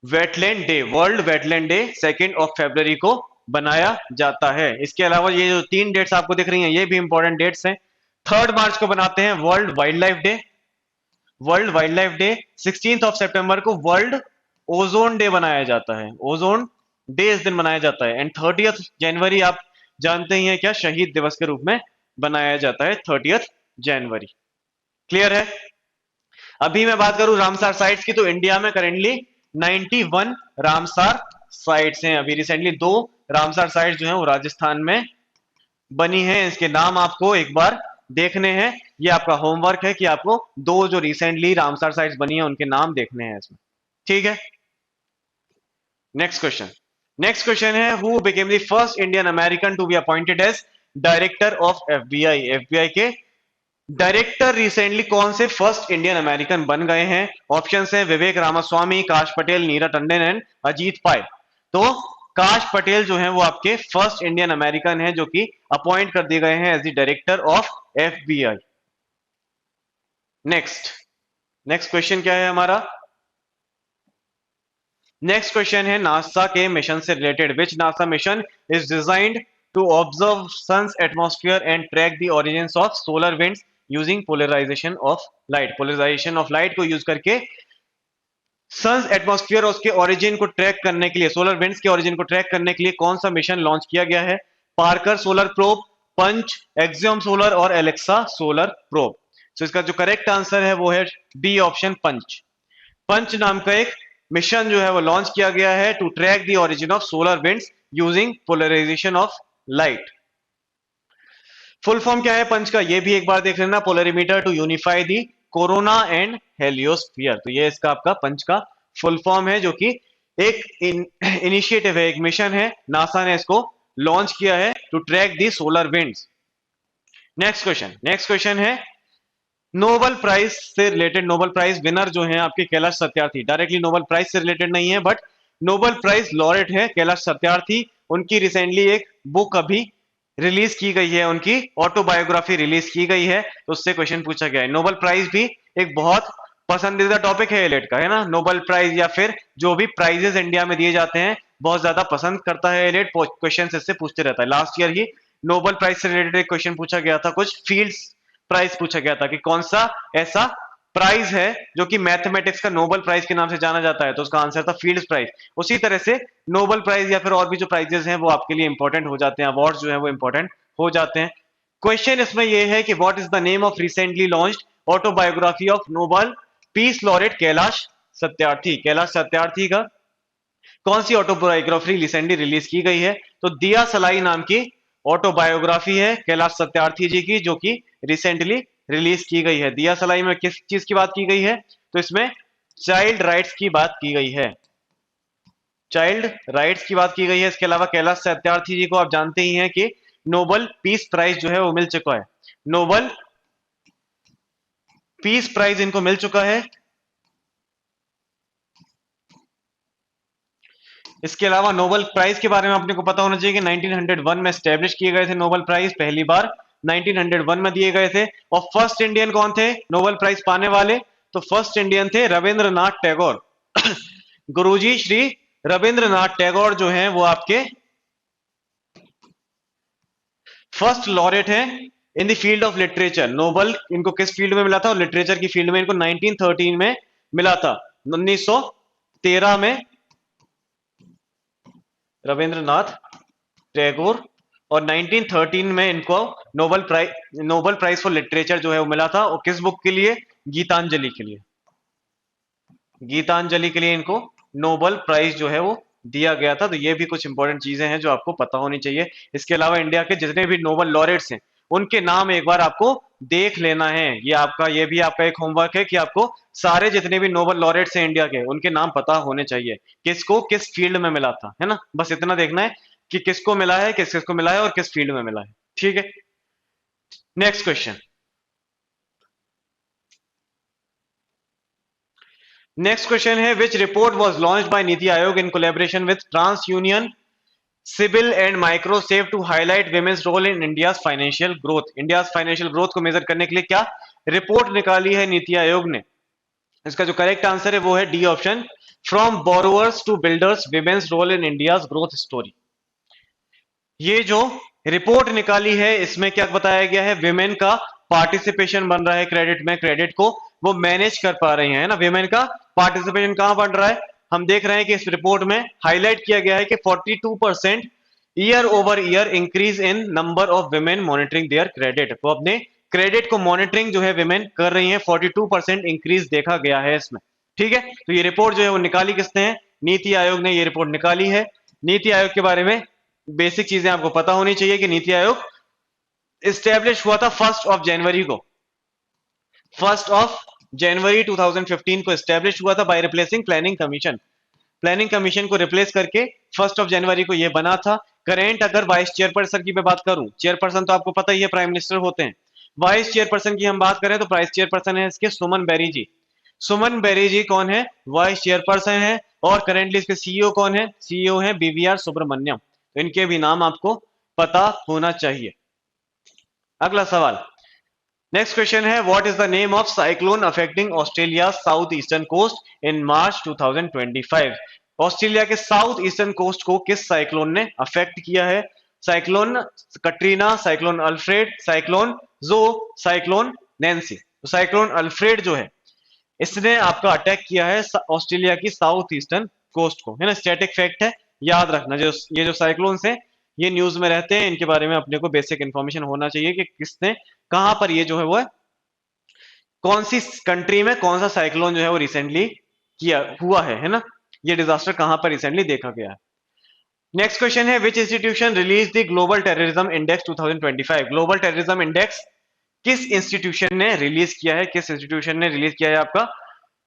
Wetland day, world wetland day 2 फरवरी को बनाया जाता है। इसके अलावा ये जो 3 डेट्स आपको दिख रही हैं ये भी इंपॉर्टेंट डेट्स हैं। 3 मार्च को बनाते हैं world wild life day, world wild life day. 16 सितंबर को वर्ल्ड ओजोन डे बनाया जाता है, ओजोन डे इस दिन मनाया जाता है। एंड 30 जनवरी आप जानते ही हैं क्या, शहीद दिवस के रूप में बनाया जाता है 30 जनवरी। क्लियर है? अभी मैं बात करूं रामसार साइट्स की, तो इंडिया में करेंटली 91 रामसार साइट्स हैं। अभी रिसेंटली 2 रामसार साइट्स जो हैं वो राजस्थान में बनी हैं, इसके नाम आपको एक बार देखने हैं। ये आपका होमवर्क है कि आपको 2 जो रिसेंटली रामसार साइट्स बनी है उनके नाम देखने हैं इसमें। ठीक है, नेक्स्ट क्वेश्चन, नेक्स्ट क्वेश्चन है who became the first Indian American to be appointed as director of FBI. FBI के डायरेक्टर रिसेंटली कौन से फर्स्ट इंडियन अमेरिकन बन गए हैं? ऑप्शंस हैं विवेक रामास्वामी, काश पटेल, नीरा टंडन एंड अजीत पाय। तो काश पटेल जो है वो आपके फर्स्ट इंडियन अमेरिकन है जो कि अपॉइंट कर दिए गए हैं as the director of FBI. Next, next question क्या है हमारा? नेक्स्ट क्वेश्चन है नासा के मिशन से रिलेटेड। Which NASA mission is designed to observe sun's atmosphere and track the origins of solar winds using polarisation of light. Polarisation of light को use करके sun's atmosphere और उसके ओरिजिन को track करने के लिए, सोलर विंड्स के ओरिजिन को ट्रैक करने के लिए कौन सा मिशन लॉन्च किया गया है? पार्कर सोलर प्रोब, पंच, एक्सियम सोलर और एलेक्सा सोलर प्रोब। तो इसका जो करेक्ट आंसर है वो है बी ऑप्शन, पंच। पंच नाम का एक मिशन जो है वो लॉन्च किया गया है to track the origin of solar winds using polarisation of light. Full form क्या है पंच का, ये भी एक बार देख लेना, polarimeter to unify the corona and heliosphere. तो ये इसका आपका पंच का फुल फॉर्म है, जो कि एक इनिशिएटिव है, एक मिशन है, नासा ने इसको लॉन्च किया है to track the solar winds. Next question है नोबेल प्राइज से रिलेटेड। नोबेल प्राइज विनर जो है आपके Kailash Satyarthi, directly Nobel prize से रिलेटेड नहीं है, बट नोबेल प्राइज लॉरेट है कैलाश सत्यार्थी। उनकी रिसेंटली एक बुक अभी रिलीज की गई है, उनकी ऑटोबायोग्राफी रिलीज की गई है, तो उससे क्वेश्चन पूछा गया है। नोबेल प्राइज भी एक बहुत पसंदीदा टॉपिक है एलियट का, है ना। नोबेल प्राइज या फिर जो भी प्राइजेस इंडिया में दिए जाते हैं बहुत ज्यादा पसंद करता है एलियट, क्वेश्चन इससे पूछते रहता है। लास्ट ईयर ही नोबेल प्राइज से रिलेटेड एक क्वेश्चन पूछा गया था, कुछ फील्ड्स प्राइज पूछा गया था कि कौन सा ऐसा प्राइज है जो कि मैथमेटिक्स का नोबेल प्राइज के नाम से जाना जाता है, तो उसका आंसर था फील्ड्स प्राइज। उसी तरह से नोबेल प्राइज या फिर और भी जो प्राइजेस हैं वो आपके लिए इंपॉर्टेंट हो जाते हैं, अवार्ड्स जो है वो इंपॉर्टेंट हो जाते हैं। क्वेश्चन इसमें यह है कि what is the name of recently launched autobiography of Nobel peace laureate Kailash Satyarthi. Kailash Satyarthi का कौन सी ऑटोबायोग्राफी रिसेंटली रिलीज की गई है, तो दिया सलाई नाम की ऑटोबायोग्राफी है कैलाश सत्यार्थी जी की, जो कि रिसेंटली रिलीज की गई है। दिया सलाई में किस चीज की बात की गई है, तो इसमें चाइल्ड राइट्स की बात की गई है, चाइल्ड राइट्स की बात की गई है। इसके अलावा कैलाश सत्यार्थी जी को आप जानते ही हैं कि नोबेल पीस प्राइज जो है वो मिल चुका है, नोबेल पीस प्राइज इनको मिल चुका है। इसके अलावा नोबेल प्राइज के बारे में आपने को पता होना चाहिए कि 1901 में स्टैब्लिश किए गए थे नोबेल प्राइज, पहली बार 1901 में दिए गए थे। और फर्स्ट इंडियन कौन थे नोबेल प्राइज पाने वाले, तो फर्स्ट इंडियन थे रविंद्रनाथ टैगोर। गुरुजी श्री रविंद्रनाथ टैगोर जो हैं वो आपके फर्स्ट लॉरेट हैं in the field of literature. Nobel इनको किस फील्ड में मिला था, लिटरेचर की फील्ड में इनको 1913 में मिला था, 1913 में रविंद्रनाथ टैगोर, और 1913 में इनको नोबेल प्राइज फॉर लिटरेचर जो है वो मिला था। और किस बुक के लिए, गीतांजलि के लिए, गीतांजलि के लिए इनको नोबेल प्राइज जो है वो दिया गया था। तो ये भी कुछ इंपॉर्टेंट चीजें हैं जो आपको पता होनी चाहिए। इसके अलावा इंडिया के जितने भी नोबेल लॉरेट्स हैं उनके नाम एक बार आपको देख लेना है, ये भी आपका एक होमवर्क है कि आपको सारे जितने भी नोबेल लॉरेट्स हैं इंडिया के उनके नाम पता होने चाहिए, किसको किस फील्ड में मिला था, है ना। बस इतना देखना है कि किसको मिला है, किस किसको मिला है और किस फील्ड में मिला है, ठीक है। नेक्स्ट क्वेश्चन, नेक्स्ट क्वेश्चन है which report was launched by NITI Aayog in collaboration with TransUnion CIBIL and MicroSave to highlight women's role in India financial growth. India financial growth को मेजर करने के लिए क्या रिपोर्ट निकाली है नीति आयोग ने। इसका जो करेक्ट आंसर है वो है D option, from borrowers to builders women's role in India growth story. ये जो रिपोर्ट निकाली है इसमें क्या बताया गया है, विमेन का पार्टिसिपेशन बन रहा है क्रेडिट में, क्रेडिट को वो मैनेज कर पा रही है ना। विमेन का पार्टिसिपेशन कहां बढ़ रहा है, हम देख रहे हैं कि इस रिपोर्ट में हाईलाइट किया गया है कि 42% year over year increase in number of women monitoring there credit. तो अपने क्रेडिट को मॉनिटरिंग जो है विमेन कर रही है, 42% इंक्रीज देखा गया है इसमें, ठीक है। तो ये रिपोर्ट जो है वो निकाली किसने है, नीति आयोग ने ये रिपोर्ट निकाली है। नीति आयोग के बारे में बेसिक चीजें आपको पता होनी चाहिए कि नीति आयोग स्टैब्लिश हुआ था 1 जनवरी को, 1 जनवरी 2015 को स्टैब्लिश हुआ था by replacing planning commission. Planning commission को रिप्लेस करके 1 जनवरी को यह बना था। करेंट अगर वाइस चेयरपर्सन की मैं बात करूं, चेयरपर्सन तो आपको पता ही है प्राइम मिनिस्टर होते हैं, वाइस चेयरपर्सन की हम बात करें तो वाइस चेयरपर्सन है इसके सुमन बेरी जी। सुमन बेरी जी कौन है, वाइस चेयरपर्सन है। और करेंटली इसके सीईओ कौन है, सीईओ है बीवीआर सुब्रमण्यम। तो इनके भी नाम आपको पता होना चाहिए। अगला सवाल, नेक्स्ट क्वेश्चन है what is the name of cyclone affecting Australia south eastern coast in March 2025। Australia के साउथ ईस्टर्न कोस्ट को किस साइक्लोन ने अफेक्ट किया है, cyclone Katrina, cyclone Alfred, cyclone Jo, cyclone Nancy. तो साइक्लोन अल्फ्रेड जो है इसने आपका अटैक किया है ऑस्ट्रेलिया की साउथ ईस्टर्न कोस्ट को, है ना। स्टैटिक फैक्ट है, याद रखना, जो ये जो साइक्लोन्स हैं ये न्यूज में रहते हैं, इनके बारे में अपने को बेसिक इंफॉर्मेशन होना चाहिए कि किसने कहां पर ये जो है वो है, कौन सी कंट्री में कौन सा साइक्लोन जो है वो रिसेंटली किया हुआ है ना। ये डिजास्टर कहां पर रिसेंटली देखा गया है। नेक्स्ट क्वेश्चन है which institution release the global terrorism index 2025? Global terrorism index किस इंस्टीट्यूशन ने रिलीज किया है? किस इंस्टीट्यूशन ने रिलीज किया है आपका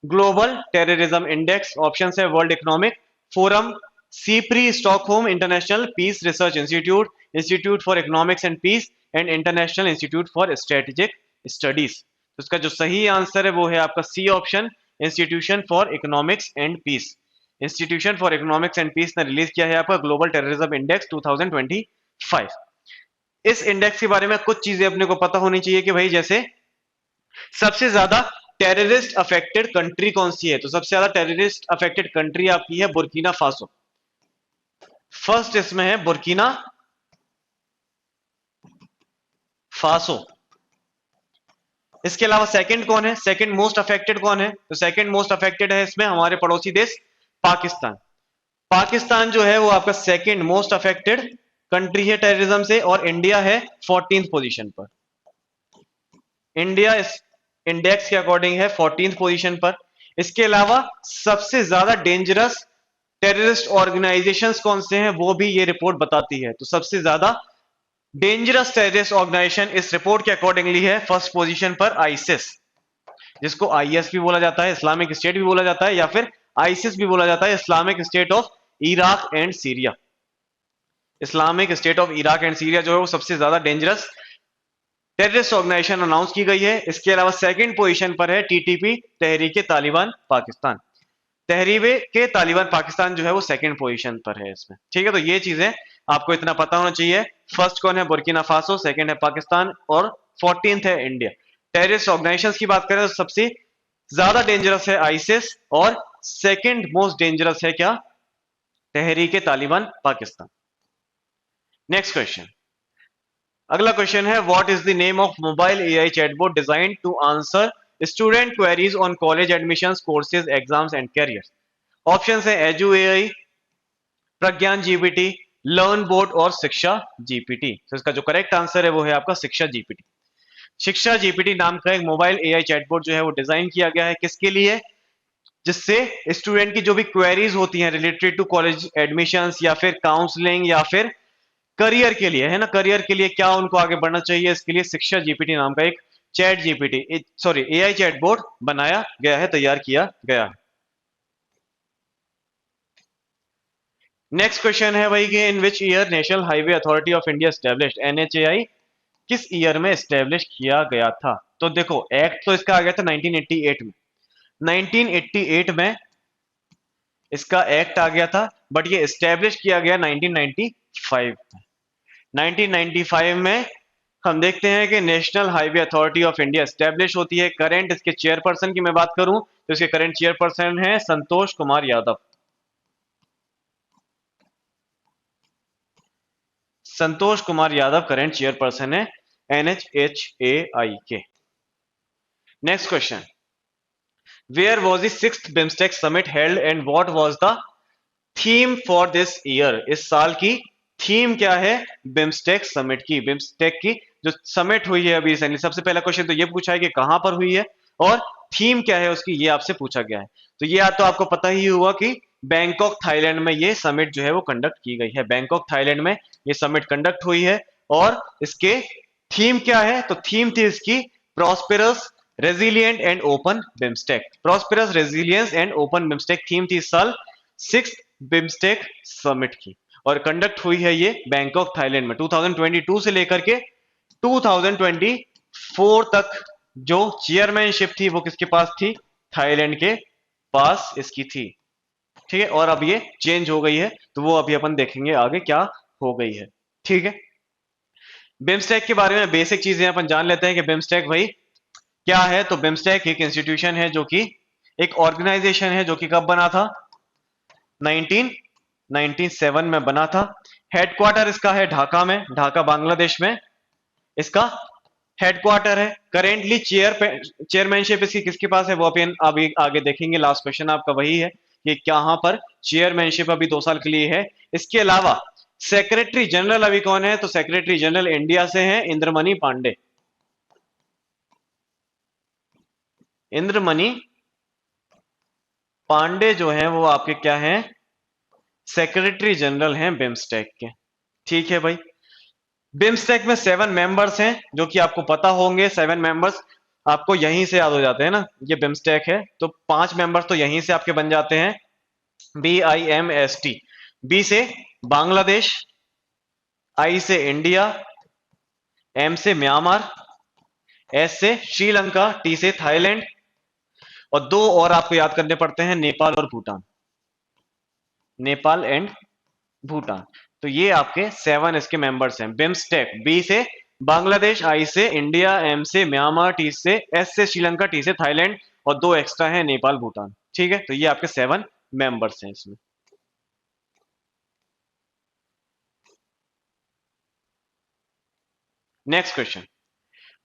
ग्लोबल टेररिज्म इंडेक्स? ऑप्शन है world economic forum, SIPRI, Stockholm international peace research institute, institute for economics and peace and international institute for strategic studies. तो इसका जो सही आंसर है वो है आपका C option, institution for economics and peace. Institution for economics and piece ने release किया है आपका ग्लोबल टेररिज्म इंडेक्स 2025। इस इंडेक्स के बारे में कुछ चीजें अपने को पता होनी चाहिए कि भाई जैसे सबसे ज्यादा टेररिस्ट अफेक्टेड कंट्री कौन सी है? तो सबसे ज्यादा टेररिस्ट अफेक्टेड कंट्री आपकी है बुर्किना फासो। फर्स्ट इसमें है बुर्किना फासो। इसके अलावा सेकंड कौन है? सेकंड मोस्ट अफेक्टेड कौन है? तो सेकंड मोस्ट अफेक्टेड है इसमें हमारे पड़ोसी देश पाकिस्तान। पाकिस्तान जो है वो आपका सेकंड मोस्ट अफेक्टेड कंट्री है टेररिज्म से, और इंडिया है 14th पोजीशन पर। इंडिया इस इंडेक्स के अकॉर्डिंग है 14th पोजीशन पर। इसके अलावा सबसे ज्यादा डेंजरस टेररिस्ट ऑर्गेनाइजेशंस कौन से हैं वो भी ये रिपोर्ट बताती है। तो सबसे ज्यादा डेंजरस टेररिस्ट ऑर्गेनाइजेशन इस रिपोर्ट के अकॉर्डिंगली है फर्स्ट पोजीशन पर आईसिस, जिसको आईएस भी बोला जाता है, इस्लामिक स्टेट भी बोला जाता है, या फिर आईसिस भी बोला जाता है, Islamic state of Iraq and Syria. Islamic state of Iraq and Syria जो है वो सबसे ज्यादा डेंजरस टेररिस्ट ऑर्गेनाइजेशन अनाउंस की गई है। इसके अलावा सेकंड पोजीशन पर है टीटीपी, तहरीके तालिबान पाकिस्तान। तहरीबे के तालिबान पाकिस्तान जो है वो सेकंड पोजीशन पर है इसमें। ठीक है, तो ये चीजें आपको इतना पता होना चाहिए। फर्स्ट कौन है? बुर्किना फासो, सेकंड है पाकिस्तान, और 14th है इंडिया। टेररिस्ट ऑर्गेनाइजेशंस की बात करें तो सबसे ज्यादा डेंजरस है आईसिस, और सेकंड मोस्ट डेंजरस है क्या? तहरीके तालिबान पाकिस्तान। नेक्स्ट क्वेश्चन, अगला क्वेश्चन है what is the name of mobile AI chatbot designed to answer student queries on college admissions, courses, exams and career? Option है Edu AI, Pragyan GPT, learn bot और Shiksha GPT. तो इसका जो correct answer है वो है आपका शिक्षा जीपीटी। शिक्षा जीपीटी नाम का एक मोबाइल एआई चैटबॉट जो है वो डिजाइन किया गया है किसके लिए? जिससे स्टूडेंट की जो भी क्वेरीज होती हैं रिलेटेड टू कॉलेज एडमिशंस या फिर काउंसलिंग या फिर करियर के लिए, है ना, करियर के लिए क्या उनको आगे बढ़ना चाहिए, इसके लिए शिक्षा जीपीटी नाम का एक chat GPT sorry AI chatbot बनाया गया है, तैयार किया गया है। नेक्स्ट क्वेश्चन है भाई कि in which year national highway authority of India established? NHAI किस ईयर में एस्टेब्लिश किया गया था? तो देखो एक्ट तो इसका आ गया था 1988 में। 1988 में इसका एक्ट आ गया था, बट ये एस्टेब्लिश किया गया 1995 में। 1995 में हम देखते हैं कि national highway authority of India establish होती है। करंट इसके चेयरपर्सन की मैं बात करूं तो इसके करंट चेयरपर्सन है संतोष कुमार यादव। संतोष कुमार यादव करंट चेयरपर्सन है एनएचएचएआई के। Next question, where was the sixth BIMSTEC summit held and what was the theme for this year? इस साल की थीम क्या है बिम्स्टेक समिट की? बिम्स्टेक की जो समिट हुई है अभी रिसेंटली, सबसे पहला क्वेश्चन तो ये पूछा है कि कहां पर हुई है और थीम क्या है उसकी, ये आपसे पूछा गया है। तो ये तो आपको पता ही हुआ कि बैंकॉक थाईलैंड में ये समिट जो है वो कंडक्ट की गई है। बैंकॉक थाईलैंड में ये समिट कंडक्ट हुई है, और इसके थीम क्या है? तो थीम थी इसकी prosperous, resilient and open BIMSTEC. Prosperous, resilience and open BIMSTEC theme थी इस साल सिक्स बिम्स्टेक समिट की, और कंडक्ट हुई है ये बैंकॉक थाईलैंड में 2022 से लेकर के 2024 तक। जो चेयरमैनशिप थी वो किसके पास थी? थाईलैंड के पास इसकी थी। ठीक है, और अब ये चेंज हो गई है, तो वो अभी अपन देखेंगे आगे क्या हो गई है। ठीक है, बिम्स्टेक के बारे में बेसिक चीजें अपन जान लेते हैं कि बिम्स्टेक भाई क्या है। तो बिम्स्टेक एक इंस्टीट्यूशन है जो कि एक ऑर्गेनाइजेशन है जो कि कब बना था? 1997 में बना था। हेडक्वार्टर इसका है ढाका में, ढाका बांग्लादेश में इसका हेडक्वार्टर है। करेंटली चेयरमैनशिप इसकी किसके पास है वो अपन अभी आगे देखेंगे। लास्ट क्वेश्चन आपका वही है कि कहां पर चेयरमैनशिप अभी 2 साल के लिए है। इसके अलावा सेक्रेटरी जनरल अभी कौन है? तो सेक्रेटरी जनरल इंडिया से है इंद्रमणि पांडे। इंद्रमणि पांडे जो है वो आपके क्या हैं? सेक्रेटरी जनरल हैं बिम्स्टेक के। ठीक है भाई। बिम्स्टेक में 7 मेंबर्स हैं जो कि आपको पता होंगे। 7 मेंबर्स आपको यहीं से याद हो जाते हैं ना, ये बिम्स्टेक है तो 5 मेंबर्स तो यहीं से आपके बन जाते हैं। BIMST। बी से बांग्लादेश, आई से इंडिया, एम से म्यांमार, एस से श्रीलंका, टी से थाईलैंड, और दो और आपको याद करने पड़ते हैं, नेपाल और भूटान। नेपाल एंड भूटान। तो ये आपके 7 इसके मेंबर्स हैं बिम्स्टेक। बी से बांग्लादेश, आई से इंडिया, एम से म्यांमार, टी से एस से श्रीलंका, टी से थाईलैंड, और दो एक्स्ट्रा हैं नेपाल भूटान। ठीक है, तो ये आपके 7 मेंबर्स हैं इसमें। Next question.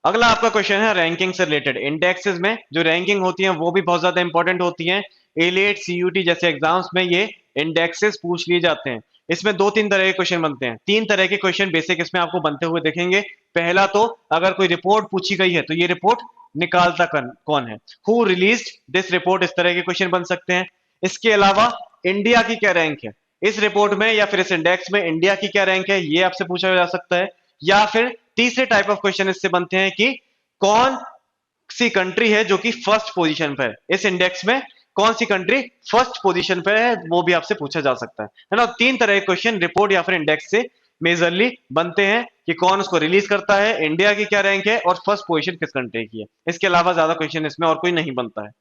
अगला आपका क्वेश्चन है रैंकिंग से रिलेटेड। इंडेक्सेस में जो रैंकिंग होती है वो भी बहुत ज्यादा इंपॉर्टेंट होती है। एलिएट, सीयूटी जैसे एग्जाम्स में ये इंडेक्सेस पूछ लिए जाते हैं। इसमें 2-3 तरह के क्वेश्चन बनते हैं। 3 तरह के क्वेश्चन बेसिक इसमें आपको बनते हुए देखेंगे। पहला तो अगर कोई रिपोर्ट पूछी गई है तो ये रिपोर्ट निकालता कौन है, हु रिलीज्ड दिस रिपोर्ट, इस तरह के क्वेश्चन बन सकते हैं। इसके अलावा इंडिया की क्या रैंक है इस रिपोर्ट में या फिर इस इंडेक्स में, इंडिया की क्या रैंक है ये आपसे पूछा जा सकता है। या फिर तीसरे टाइप ऑफ क्वेश्चन इससे बनते हैं कि कौन सी कंट्री है जो कि फर्स्ट पोजीशन पर है इस इंडेक्स में, कौन सी कंट्री फर्स्ट पोजीशन पर है वो भी आपसे पूछा जा सकता है ना। 3 तरह के क्वेश्चन रिपोर्ट या फिर इंडेक्स से मेजरली बनते हैं कि कौन उसको रिलीज करता है, इंडिया की क्या रैंक है, और फर्स्ट पोजीशन किस कंट्री की है। इसके अलावा ज्यादा क्वेश्चन इसमें और कोई नहीं बनता है।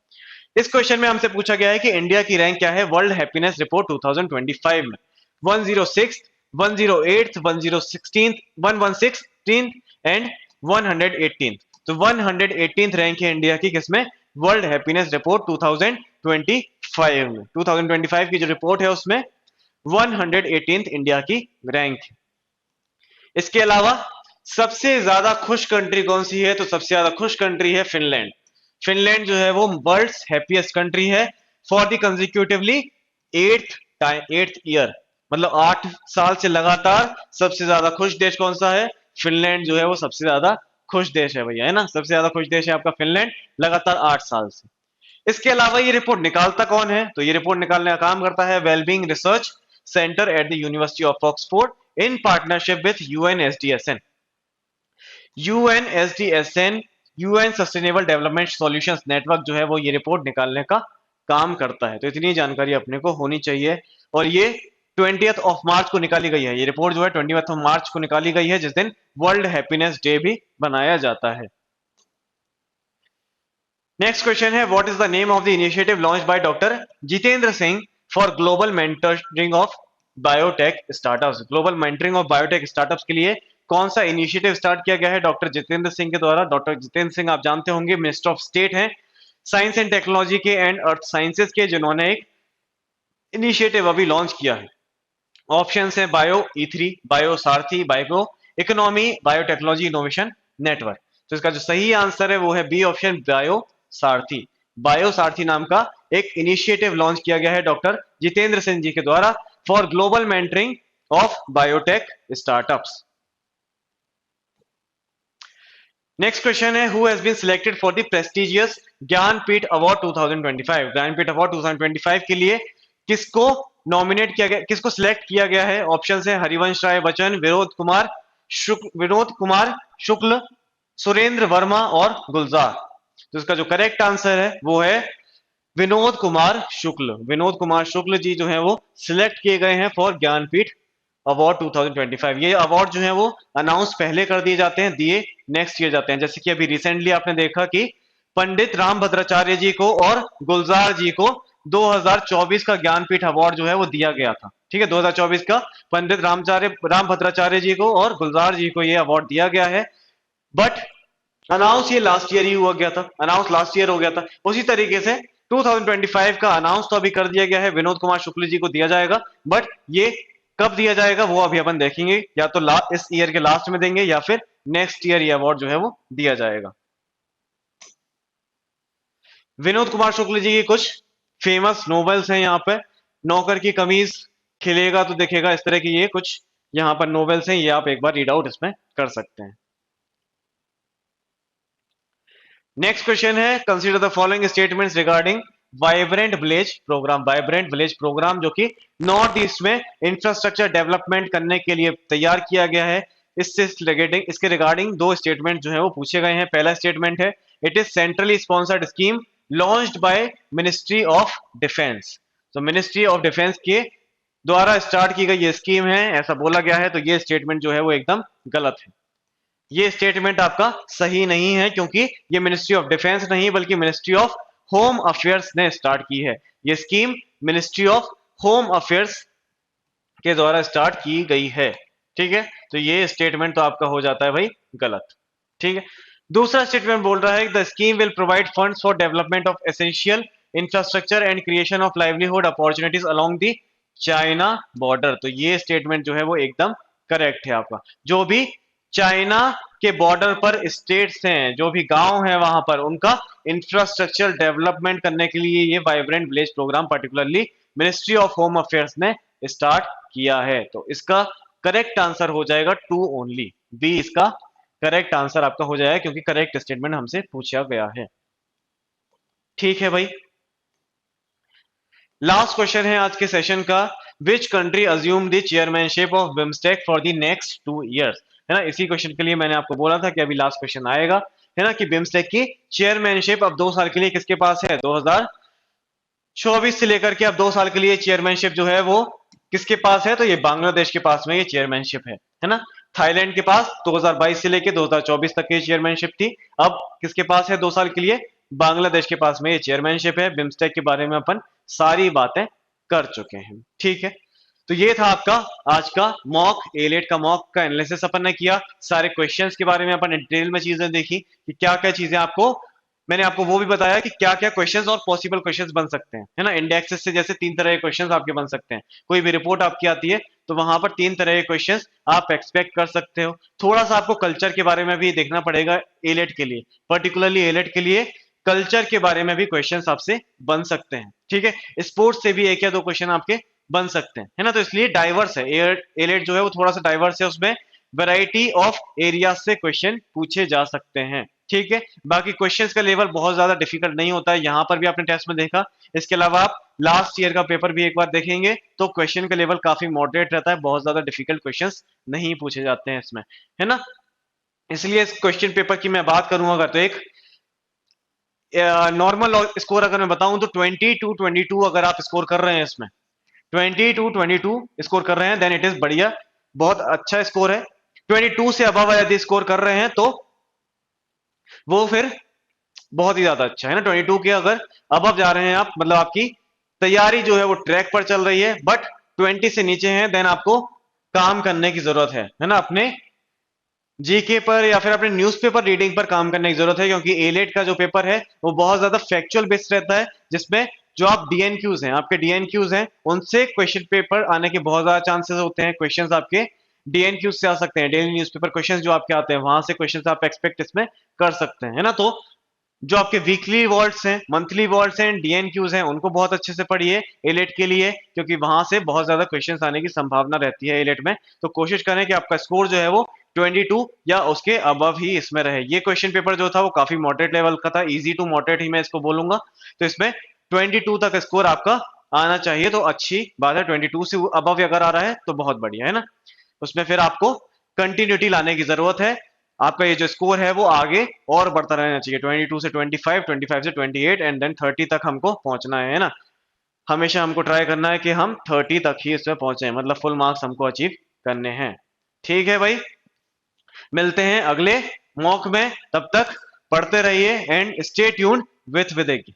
इस क्वेश्चन में हमसे पूछा गया है कि इंडिया की रैंक क्या है वर्ल्ड हैप्पीनेस रिपोर्ट 2025 में। 106, 108, 116, 116 एंड 118। तो 118th रैंक है इंडिया की किसमें, वर्ल्ड हैप्पीनेस रिपोर्ट 2025 में। 2025 की जो रिपोर्ट है उसमें 118th इंडिया की रैंक है। इसके अलावा सबसे ज्यादा खुश कंट्री कौन सी है, तो सबसे ज्यादा खुश कंट्री है फिनलैंड। फिनलैंड जो है वो वर्ल्ड्स हैप्पीएस्ट कंट्री है for the consecutively 8th year, मतलब 8 साल से लगातार सबसे ज्यादा खुश देश कौन सा है, फिनलैंड जो है वो सबसे ज्यादा खुश देश है भैया, है ना। सबसे ज्यादा खुश देश है आपका फिनलैंड लगातार 8 साल से। इसके अलावा ये रिपोर्ट निकालता कौन है, तो ये रिपोर्ट निकालने का काम करता है wellbeing research centre at the university of Oxford in partnership with UNSDSN. UNSDSN UN sustainable development solutions network जो है वो ये रिपोर्ट निकालने का काम करता है। तो इतनी जानकारी अपने को होनी चाहिए। और ये 20th ऑफ मार्च को निकाली गई है, ये रिपोर्ट जो है 20th ऑफ मार्च को निकाली गई है, जिस दिन वर्ल्ड हैप्पीनेस डे भी बनाया जाता है। नेक्स्ट क्वेश्चन है what is the name of the initiative launch by doctor Jitendra Singh for global mentoring of biotech startups. Global mentoring of biotech startups के लिए कौन सा इनिशिएटिव स्टार्ट किया गया है डॉक्टर जितेंद्र सिंह के द्वारा। डॉक्टर जितेंद्र सिंह आप जानते होंगे मिनिस्टर ऑफ स्टेट हैं साइंस एंड टेक्नोलॉजी के एंड अर्थ साइंसेज के, जिन्होंने एक इनिशिएटिव अभी लॉन्च किया है। ऑप्शन है बायो E3, बायो सारथी, bio economy, biotechnology innovation network. तो इसका जो सही आंसर है वो है बी ऑप्शन, बायो सारथी। बायो सारथी नाम का एक इनिशिएटिव लॉन्च किया गया है डॉक्टर जितेंद्र सिंह जी के द्वारा for global mentoring of biotech startups. Next question है who has been selected for the prestigious Jnanpith award 2025। Jnanpith award 2025 के लिए किसको नॉमिनेट किया गया, किसको सिलेक्ट किया गया है। ऑप्शन है हरिवंश राय बच्चन, विनोद कुमार शुक्ल, सुरेंद्र वर्मा और गुलजार। तो इसका जो करेक्ट आंसर है वो है विनोद कुमार शुक्ल। विनोद कुमार शुक्ल जी जो है वो सिलेक्ट किए गए हैं फॉर ज्ञानपीठ अवार्ड 2025। ये अवार्ड जो है वो अनाउंस पहले कर दिए जाते हैं, दिए नेक्स्ट ईयर जाते हैं। जैसे कि अभी रिसेंटली आपने देखा कि पंडित राम भद्राचार्य जी को और गुलजार जी को 2024 का ज्ञानपीठ अवार्ड जो है वो दिया गया था। ठीक है, 2024 का पंडित राम भद्राचार्य जी को और गुलजार जी को ये अवार्ड दिया गया है। बट अनाउंस ये लास्ट ईयर ही हुआ गया था, अनाउंस लास्ट ईयर हो गया था। उसी तरीके से 2025 का अनाउंस तो अभी कर दिया गया है, विनोद कुमार शुक्ल जी को दिया जाएगा। बट ये कब दिया जाएगा वो अभी अपन देखेंगे, या तो इस ईयर के लास्ट में देंगे या फिर नेक्स्ट ईयर ये अवार्ड जो है वो दिया जाएगा। विनोद कुमार शुक्ल जी की कुछ फेमस नोवेल्स हैं यहाँ पे। नौकर की कमीज, खिलेगा तो दिखेगा, इस तरह की ये कुछ यहाँ पर नोवेल्स हैं, ये आप एक बार रीड आउट इसमें कर सकते हैं। नेक्स्ट क्वेश्चन है consider the following statements regarding vibrant village programme जो कि नॉर्थ ईस्ट में इंफ्रास्ट्रक्चर डेवलपमेंट करने के लिए तैयार किया गया है। इसके रिगार्डिंग दो स्टेटमेंट जो है वो पूछे गए हैं। पहला स्टेटमेंट है, it is centrally sponsored scheme launched by ministry of defence. तो मिनिस्ट्री ऑफ डिफेंस के द्वारा स्टार्ट की गई ये स्कीम है, ऐसा बोला गया है। तो ये स्टेटमेंट जो है वो एकदम गलत है। ये स्टेटमेंट आपका सही नहीं है, क्योंकि ये मिनिस्ट्री ऑफ डिफेंस नहीं बल्कि मिनिस्ट्री ऑफ होम अफेयर्स ने स्टार्ट की है। ये scheme ministry of home affairs के द्वारा स्टार्ट की गई है। ठीक है, तो ये स्टेटमेंट तो आपका हो जाता है भाई गलत। ठीक है, दूसरा स्टेटमेंट बोल रहा है the scheme will provide funds for development of essential infrastructure and creation of livelihood opportunities along the China border. तो ये स्टेटमेंट जो है वो एकदम करेक्ट है आपका। जो भी चाइना के बॉर्डर पर स्टेट्स हैं, जो भी गांव हैं वहां पर, उनका इंफ्रास्ट्रक्चर डेवलपमेंट करने के लिए ये vibrant village programme particularly ministry of home affairs ने स्टार्ट किया है। तो इसका करेक्ट आंसर हो जाएगा 2 ओनली, बी इसका करेक्ट आंसर आपका हो जाएगा, क्योंकि करेक्ट स्टेटमेंट हमसे पूछा गया है। ठीक है भाई, लास्ट क्वेश्चन है आज के सेशन का, which country assume the chairmanship of BIMSTEC for the next 2 years। है ना, इसी क्वेश्चन के लिए मैंने आपको बोला था कि अभी लास्ट क्वेश्चन आएगा, है ना, कि बिम्स्टेक की चेयरमैनशिप अब 2 साल के लिए किसके पास है। 2024 से लेकर के अब 2 साल के लिए चेयरमैनशिप जो है वो किसके पास है। तो ये बांग्लादेश के पास में ये चेयरमैनशिप है ना। थाईलैंड के पास 2022 से लेकर 2024 तक की चेयरमैनशिप थी। अब किसके पास है 2 साल के लिए, बांग्लादेश के पास में ये चेयरमैनशिप है। बिम्स्टेक के बारे में अपन सारी बातें कर चुके हैं। ठीक है, तो ये था आपका आज का मॉक एलेट का मॉक का एनालिसिस अपन ने किया। सारे क्वेश्चंस के बारे में अपन डिटेल में चीजें देखी कि क्या क्या चीजें आपको, मैंने आपको वो भी बताया कि क्या क्या क्वेश्चंस और पॉसिबल क्वेश्चंस बन सकते हैं, है ना। इंडेक्सेस से जैसे 3 तरह के क्वेश्चंस आपके बन सकते हैं। कोई भी रिपोर्ट आपकी आती है तो वहां पर 3 तरह के क्वेश्चंस आप एक्सपेक्ट कर सकते हो। थोड़ा सा आपको कल्चर के बारे में भी देखना पड़ेगा एलेट के लिए, पर्टिकुलरली एलेट के लिए कल्चर के बारे में भी क्वेश्चंस आपसे बन सकते हैं। ठीक है, स्पोर्ट्स से भी 1 या 2 क्वेश्चन आपके बन सकते हैं, है ना। तो इसलिए डाइवर्स है एलेट जो है वो थोड़ा सा डाइवर्स है, उसमें वैरायटी ऑफ एरिया से क्वेश्चन पूछे जा सकते हैं। ठीक है, बाकी क्वेश्चंस का लेवल बहुत ज्यादा डिफिकल्ट नहीं होता है, यहां पर भी आपने टेस्ट में देखा। इसके अलावा आप लास्ट ईयर का पेपर भी एक बार देखेंगे तो क्वेश्चन का लेवल काफी मॉडरेट रहता है, बहुत ज्यादा डिफिकल्ट क्वेश्चंस नहीं पूछे जाते हैं इसमें, है ना। इसलिए इस क्वेश्चन पेपर की मैं बात करूं अगर, तो एक नॉर्मल स्कोर अगर मैं बताऊं तो 20-22 अगर आप स्कोर कर रहे हैं इसमें, 20-22 स्कोर कर रहे हैं, देन इट इज बढ़िया, बहुत अच्छा स्कोर है। 22 से अबव यदि स्कोर कर रहे हैं तो वो फिर बहुत ही ज्यादा अच्छा है ना। 22 के अगर अबव जा रहे हैं आप, मतलब आपकी तैयारी जो है वो ट्रैक पर चल रही है। बट 20 से नीचे है, देन आपको काम करने की जरूरत है ना, अपने जीके पर या फिर अपने न्यूज़पेपर रीडिंग पर काम करने की जरूरत है, क्योंकि एलेट का जो पेपर है वो बहुत ज्यादा फैक्चुअल बेस्ड रहता है, जिसमें जो आप डीएनक्यूज हैं, आपके डीएनक्यूज हैं, उनसे क्वेश्चन पेपर आने के बहुत ज्यादा चांसेस होते हैं। क्वेश्चंस आपके डीएनक्यूज से आ सकते हैं, डेली न्यूज़पेपर क्वेश्चंस जो आपके आते हैं वहां से क्वेश्चंस आप एक्सपेक्ट इसमें कर सकते हैं, है ना। तो जो आपके वीकली वॉल्ट्स हैं, मंथली वॉल्ट्स हैं, डीएनक्यूज हैं, उनको बहुत अच्छे से पढ़िए एलेट के लिए, क्योंकि वहां से बहुत ज्यादा क्वेश्चंस आने की संभावना रहती है एलेट में। तो कोशिश करें कि आपका स्कोर जो है वो 22 या उसके अबव ही इसमें रहे। ये क्वेश्चन पेपर जो था वो काफी मॉडरेट लेवल का था, इजी टू मॉडरेट ही मैं इसको बोलूंगा। तो इसमें 22 तक स्कोर आपका आना चाहिए, तो अच्छी बात है। 22 से अबव अगर आ रहा है तो बहुत बढ़िया है ना। उसमें फिर आपको कंटिन्यूटी लाने की जरूरत है, आपका ये जो स्कोर है वो आगे और बढ़ता रहना चाहिए। 22 से 25, 25 से 28 एंड देन 30 तक हमको पहुंचना है ना। हमेशा हमको ट्राई करना है कि हम 30 तक ही इसमें पहुंचे, मतलब फुल मार्क्स हमको अचीव करने हैं। ठीक है भाई, मिलते हैं अगले मॉक में, तब तक पढ़ते रहिए एंड स्टे ट्यून्ड विथ विदेकी।